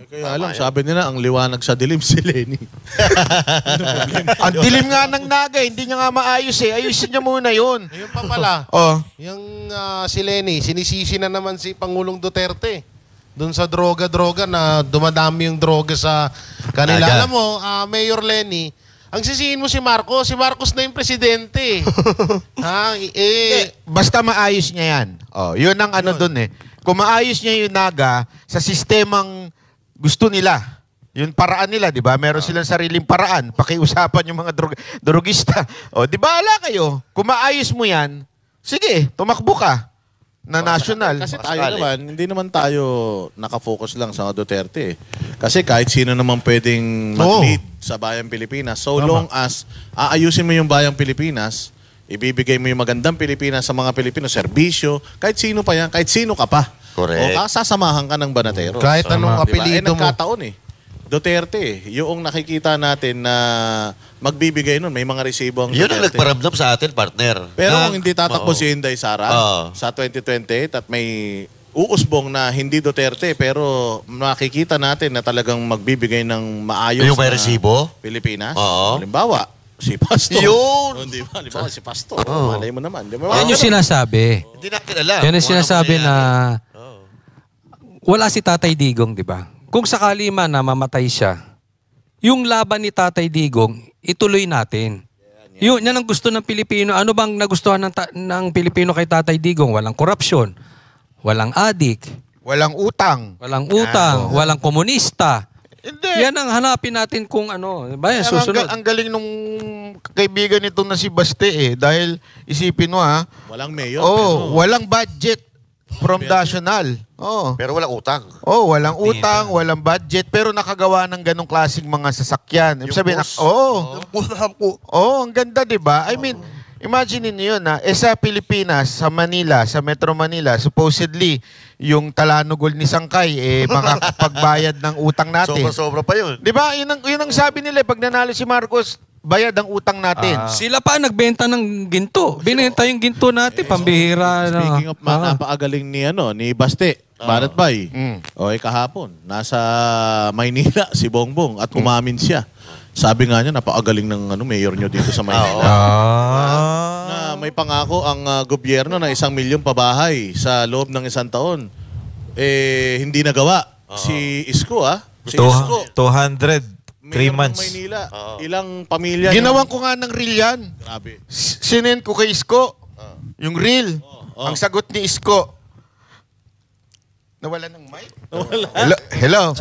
Kaya alam, sabi nila, ang liwanag sa dilim si Lenny. Ang dilim nga ng naga, hindi niya nga maayos eh. Ayusin niya muna yun. Ayun pa pala. Yung si Lenny, sinisisi na naman si Pangulong Duterte. Doon sa droga-droga na dumadami yung droga sa kanila. Alam mo, Mayor Lenny, ang sisihin mo si Marcos na yung presidente. Basta maayos niya yan. Yun ang dun eh. Kung maayos niya yung naga sa sistemang gusto nila, yung paraan nila, di ba? Meron silang sariling paraan. Pakiusapan yung mga drogista. Di ba, ala kayo? Kung maayos mo yan, sige, tumakbo ka na national. Kasi tayo naman, hindi naman tayo nakafocus lang sa Duterte. Kasi kahit sino naman pwedeng mag-lead sa Bayang Pilipinas. So long as aayusin mo yung Bayang Pilipinas, ibibigay mo yung magandang Pilipinas sa mga Pilipino, serbisyo, kahit sino pa yan, kahit sino ka pa. Correct. O sasamahan ka ng Banatero. Kahit anong apelido mo. Nagkataon eh. Duterte, yung nakikita natin na magbibigay nun, may mga resibo ang Yun Duterte. ang nagparamdam sa atin, partner. Pero kung hindi tatakbo si Inday Sara sa 2028 at may uusbong na hindi Duterte pero makikita natin na talagang magbibigay ng maayos yung may na resibo? Pilipinas. Oo. Halimbawa, si Pastor. Yun! Halimbawa, si Pastor. Malay mo naman. Yan yung sinasabi. Hindi natin alam. Yan yung sinasabi na wala si Tatay Digong, di ba? Kung sakali man na mamatay siya, yung laban ni Tatay Digong, ituloy natin. Yan ang gusto ng Pilipino. Ano bang nagustuhan ng Pilipino kay Tatay Digong? Walang korupsyon, walang adik, walang utang, walang komunista. Hindi. Yan ang hanapin natin kung ano. Ba, susunod. Ang galing nung kaibigan nito na si Baste eh. Dahil isipin mo walang mayor. Walang budget from national. Pero walang utang. Walang utang, walang budget, pero nakagawa ng ganong klaseng mga sasakyan. Ibig sabihin, ang ganda, di ba? I mean, imagine niyo yun sa Pilipinas, sa Manila, sa Metro Manila, supposedly, yung talanugol ni Sangkay, makakapagbayad ng utang natin. Sobra-sobra pa yun. Di ba? Yun ang sabi nila, pag nanalo si Marcos, bayad ang utang natin. Sila pa nagbenta ng ginto. Binenta yung ginto natin, pambihira. Speaking of napakagaling ni Baste, Banat Bay. Kahapon, nasa Maynila si Bongbong at umamin siya. Sabi nga niya, napakagaling ng mayor nyo dito sa Maynila. Na may pangako ang gobyerno na 1 milyon pabahay sa loob ng 1 taon. Hindi nagawa. Si Isko, Si Isko. 200. 3 months. Maynila. Ilang pamilya. Ginawan ko nga ng reel yan. Grabe. Sinend ko kay Isko. Yung reel. Ang sagot ni Isko. Nawala ng mic? Hello?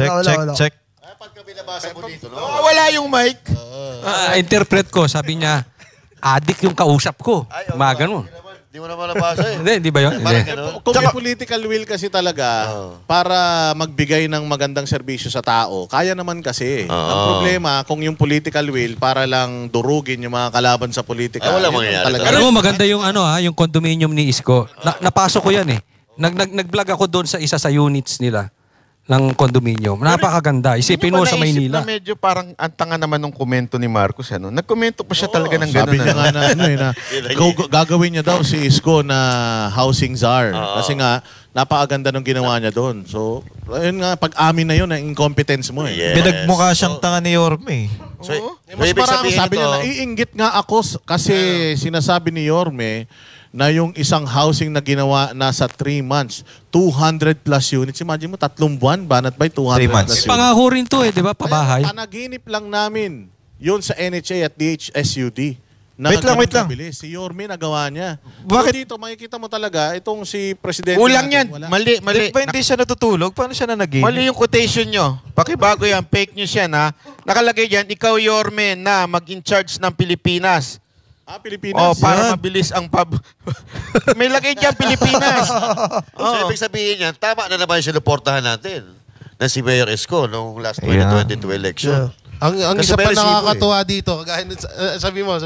Check. Pagka binabasa mo dito, no? Wala yung mic. Interpret ko, sabi niya, adik yung kausap ko. Mga ganun. Hindi mo naman nabasa eh. Hindi ba yun? Kung may political will kasi talaga para magbigay ng magandang serbisyo sa tao, kaya naman kasi. Ang problema, kung yung political will para lang durugin yung mga kalaban sa politika. Wala mangyayari. Pero maganda yung yung condominium ni Isko. Napasok ko yan eh. Nag-vlog ako doon sa isa sa units nila ng condominium. Napakaganda. Isipin mo sa Maynila. Na medyo parang ang tanga naman ng komento ni Marcos. Ano? Nagkomento pa siya talaga ng gano'n. Sabi niya nga na gagawin niya daw si Isko na housing czar. Kasi nga, napakaganda ng ginawa niya doon. So, ayun nga, pag-amin na yun, ang incompetence mo eh. Yes. Pinagmukha siyang tanga ni Yorme. Mas marami, sabi niya, naiinggit nga ako kasi sinasabi ni Yorme na yung isang housing na ginawa nasa 3 months, 200 plus units. Imagine mo, 3 buwan, Banat Bay, 200 plus units. Pangako rin to eh, di ba? Pabahay. Panaginip lang namin yun sa NHA at DHSUD. Wait lang. Si Yorme nagawa niya. Bakit? So dito, makikita mo talaga, itong si Presidente. Kulang yan. Wala. Mali. Di ba hindi siya natutulog? Paano siya nanaginip? Mali yung quotation nyo. Pakibago yan. Fake news yan, ha? Nakalagay dyan, ikaw, Yorme, na mag-in-charge ng Pilipinas. Pilipinas. Oh, para mabilis ang May lagay dyan, Pilipinas. So, ibig sabihin yan, tama na naman yung sinuportahan natin na si Mayor Isko noong last 2022 election. Ang isa pa nakakatuwa dito, kagaya sabi mo.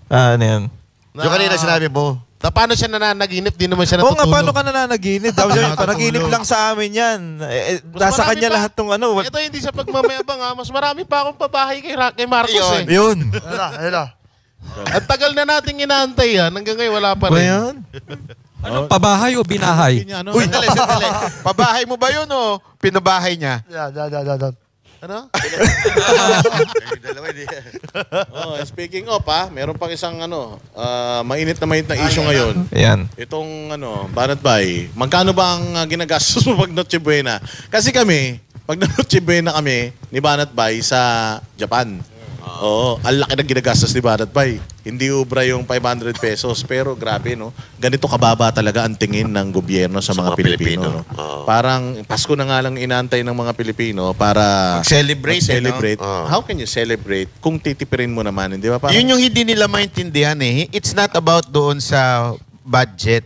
Ano yan? Yung kanina sinabi mo. Paano siya nananaginip? Di naman siya Oo natutulog. nga, paano ka nananaginip? Panaginip lang sa amin yan. Nasa kanya lahat ng ano. Ito hindi sa pagmamayabang ha. Mas marami pa akong pabahay kay Marcos eh. Yun. Ayun. At tagal na nating inaantay yan. Hanggang ngayon wala pa rin. Ba yan? Ano, pabahay o binahay? Uy, sandali. Pabahay mo ba yun o pinabahay niya? Yan. Ano? Speaking of meron pang isang mainit na issue ngayon. Ayan. Itong Banat Bay, magkano ba ang ginagastos mo pag Noche Buena? Kasi kami, pag Noche Buena kami ni Banat Bay sa Japan. Oo, ang laki na ginagastos ni Banat Bay. Hindi ubra yung 500 pesos, pero grabe no. Ganito kababa talaga ang tingin ng gobyerno sa mga Pilipino. No? Parang Pasko na nga lang inaantay ng mga Pilipino para mag-celebrate. No? How can you celebrate kung titipirin mo naman, di ba? Parang, yun yung hindi nila maintindihan eh. It's not about doon sa budget.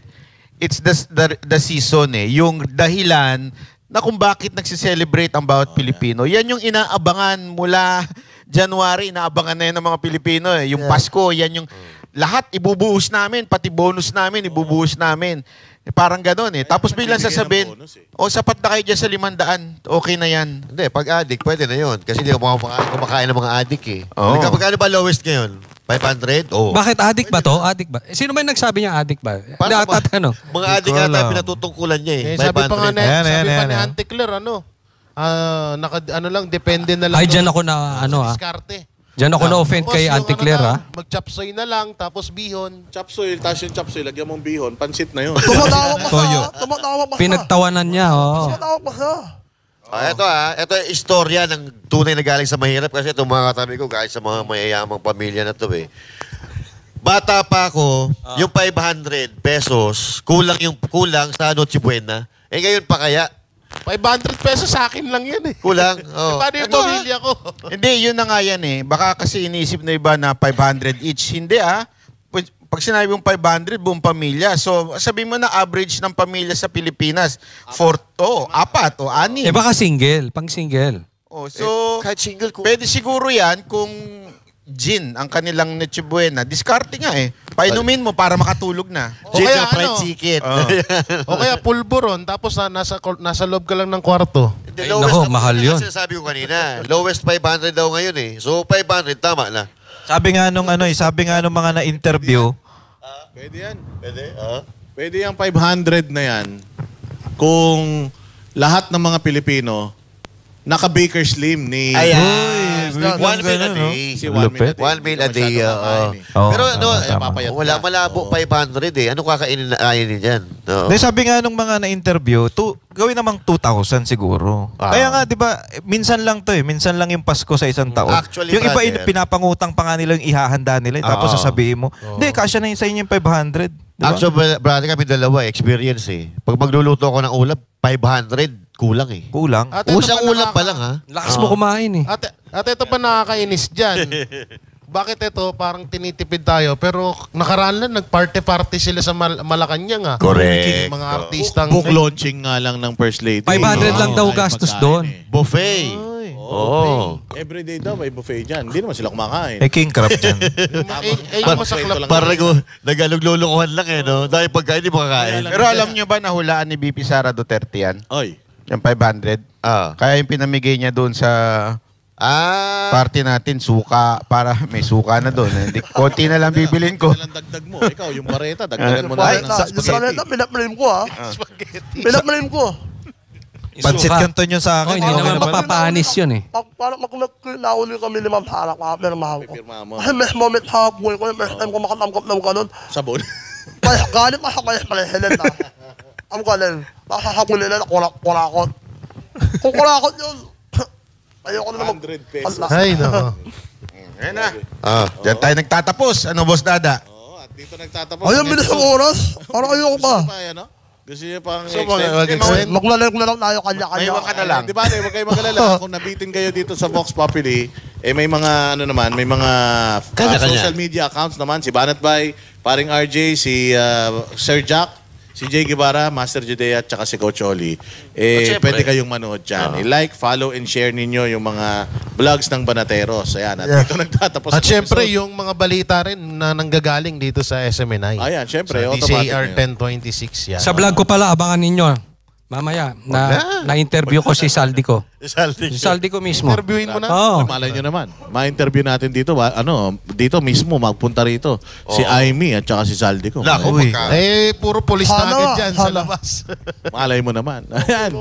It's the season eh. Yung dahilan na kung bakit nagsiselebrate ang bawat Pilipino. Yan yung inaabangan mula January, inaabangan na yan ng mga Pilipino eh. Yung Pasko, yan yung lahat ibubuhos namin, pati bonus namin, ibubuhos namin. Parang gano'n eh. Tapos bilang sasabihin, sapat na kayo dyan sa 500, okay na yan. Hindi, pag addict, pwede na yun. Kasi hindi kumakain ng mga addict eh. Oo. Magkano ba lowest ngayon? 500? Oh. Bakit addict ba to? Addict ba? Sino may nagsabi niya addict ba? Mga addict ata pinatutungkulan niya eh. Sabi pa nga ni Auntie Claire, depende na lang. Ay, dyan ako na diskarte. Dyan ako na-offend kay Auntie Claire ha. Mag-chapsoy na lang, tapos bihon. Chapsoy, tapos yung chapsoy, lagyan mong bihon, pansit na yun. Tumatawa pa siya. Pinagtawanan niya, oo. Tumatawa pa siya. Ito yung istorya ng tunay na galing sa mahirap kasi itong mga katabi ko galing sa mga mayayamang pamilya na to eh. Bata pa ako, yung 500 pesos, kulang sa Noche Buena. Eh ngayon pa kaya? 500 pesos sa akin lang yan eh. Kulang? Paano yung pamilya ko? Hindi, yun na nga yan eh. Baka kasi iniisip na iba na 500 each. Hindi Pag sinabi mong 500, buong pamilya. So, sabihin mo na average ng pamilya sa Pilipinas. 4 o 6. Eh baka single, pang single. So, kahit single ko. Pwede siguro yan kung gin ang kanilang Noche Buena. Diskarte nga eh. Painumin mo para makatulog na. Gin sa fried chicken. O kaya pulburon, tapos nasa loob ka lang ng kwarto. Nako, mahal yun. Sinasabi ko kanina, lowest 500 daw ngayon eh. So 500, tama na. Sabi nga nung mga na-interview. Pwede yan. Pwede? Pwede yung 500 na yan kung lahat ng mga Pilipino naka-Baker Slim ni... One meal a day. 1 meal a day. Pero malabo 500 eh. Ano kakainin na ayanin dyan? Sabi nga nung mga na-interview, gawin namang 2,000 siguro. Kaya nga, di ba, minsan lang to eh. Minsan lang yung Pasko sa isang taon. Actually, yung iba, pinapangutang pa nga nila yung ihahanda nila. Tapos sasabihin mo, hindi, kasya na yun sa inyo yung 500. Diba? Actually, brother kami dalawa, experience eh. Pag magluluto ako ng ulam, 500, kulang eh. Kulang? Usang ulam pa lang ha. Lakas mo kumain eh. At ito pa nakakainis dyan. Bakit ito parang tinitipid tayo pero nakaraan lang nagparty-party sila sa Malacanang Correct. Mga artistang book launching nga lang ng First Lady. 500 lang daw gastos doon. Buffet. Oo. Everyday daw may buffet dyan. Hindi naman sila kumakain. King crab dyan. yung masaklap. Parang nagalog-lulukuhan lang no? Dahil pagkain di makakain. Pero alam nyo ba, nahulaan ni BP Sara Duterte yan? Oy. Yung 500. Kaya yung pinamigay niya doon sa party natin, suka, para may suka na doon. Hindi, konti na lang bibilin ko. Dagdag mo. Ikaw, yung bareta, dagdagan mo na ng Yung bareta, pinaplaim ko Pinaplaim ko. Pansit Canton yun sa akin. Hindi naman mapapanis yun eh. Parang nauli kami 5 para pirmahan ko. Kasi may moment sa buhay ko, may time ko makatamkap ng ganun. Sabon? Kaya galit pa sa palahilan na. Ang galing. Nakasakuli na kurakot. Kung kurakot yun, ayoko na naman. 100 pesos. Ay, no. Ayan na. Diyan tayo nagtatapos. Ano, Boss Dada? Oo, at dito nagtatapos. Ayun, bilis ang oras. Parang ayoko pa. Gusto niyo pang mag-extend? Maglalagay na lang tayo kanya-kanya. May ka na lang. Di ba, huwag kayo mag-alala. Kung nabitin kayo dito sa Vox Populi, may mga, may mga social media accounts naman. Si Banat Bay, Paring RJ, si Sir Jack, si Jay Guevara, Master Judea, at saka si Coach Oli. Pwede kayong manood dyan. I-like, follow, and share ninyo yung mga vlogs ng Banateros. Ayan, at dito nagtatapos. At syempre, yung mga balita rin na nanggagaling dito sa SMNI. Ayan, syempre. Sa DCAR 1026 yan. Sa vlog ko pala, abangan ninyo. Mamaya, na-interview ko si Saldico. Si Saldico mismo. Interviewin mo na? Oo. Malay nyo naman. Ma-interview natin dito. Dito mismo, magpunta rito. Si Aimee at saka si Saldico. Puro polis na agad dyan sa labas. Malay mo naman. Ayan.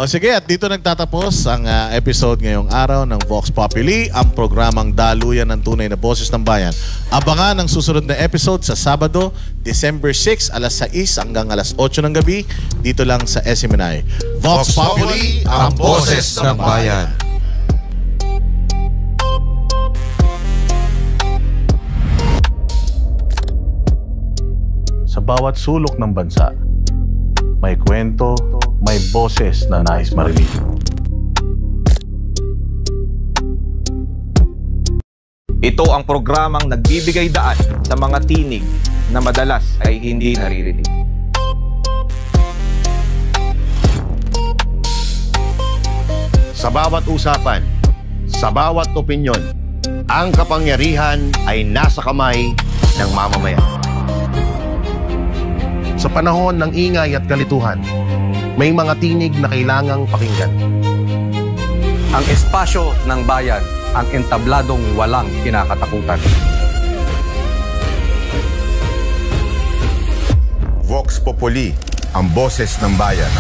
Sige, at dito nagtatapos ang episode ngayong araw ng Vox Populi, ang programang daluyan ng tunay na boses ng bayan. Abangan ang susunod na episode sa Sabado, December 6, alas 6 hanggang alas 8 ng gabi, dito lang sa SMNI. Vox Populi, ang boses ng bayan. Sa bawat sulok ng bansa, may kwento, may boses na nais marinig. Ito ang programang nagbibigay daan sa mga tinig na madalas ay hindi naririnig. Sa bawat usapan, sa bawat opinyon, ang kapangyarihan ay nasa kamay ng mamamayan. Sa panahon ng ingay at kalituhan, may mga tinig na kailangang pakinggan. Ang espasyo ng bayan, ang entabladong walang kinakatakutan. Vox Populi, ang boses ng bayan.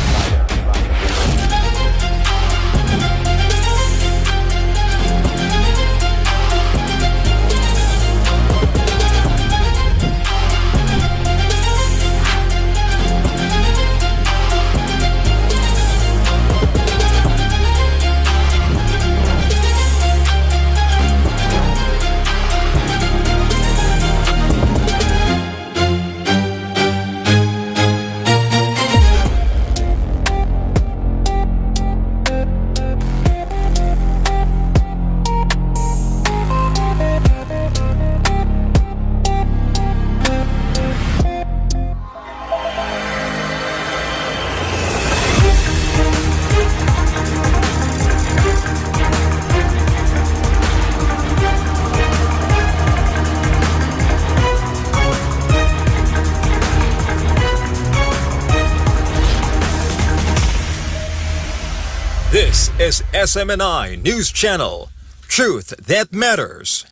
This is SMNI News Channel. Truth that matters.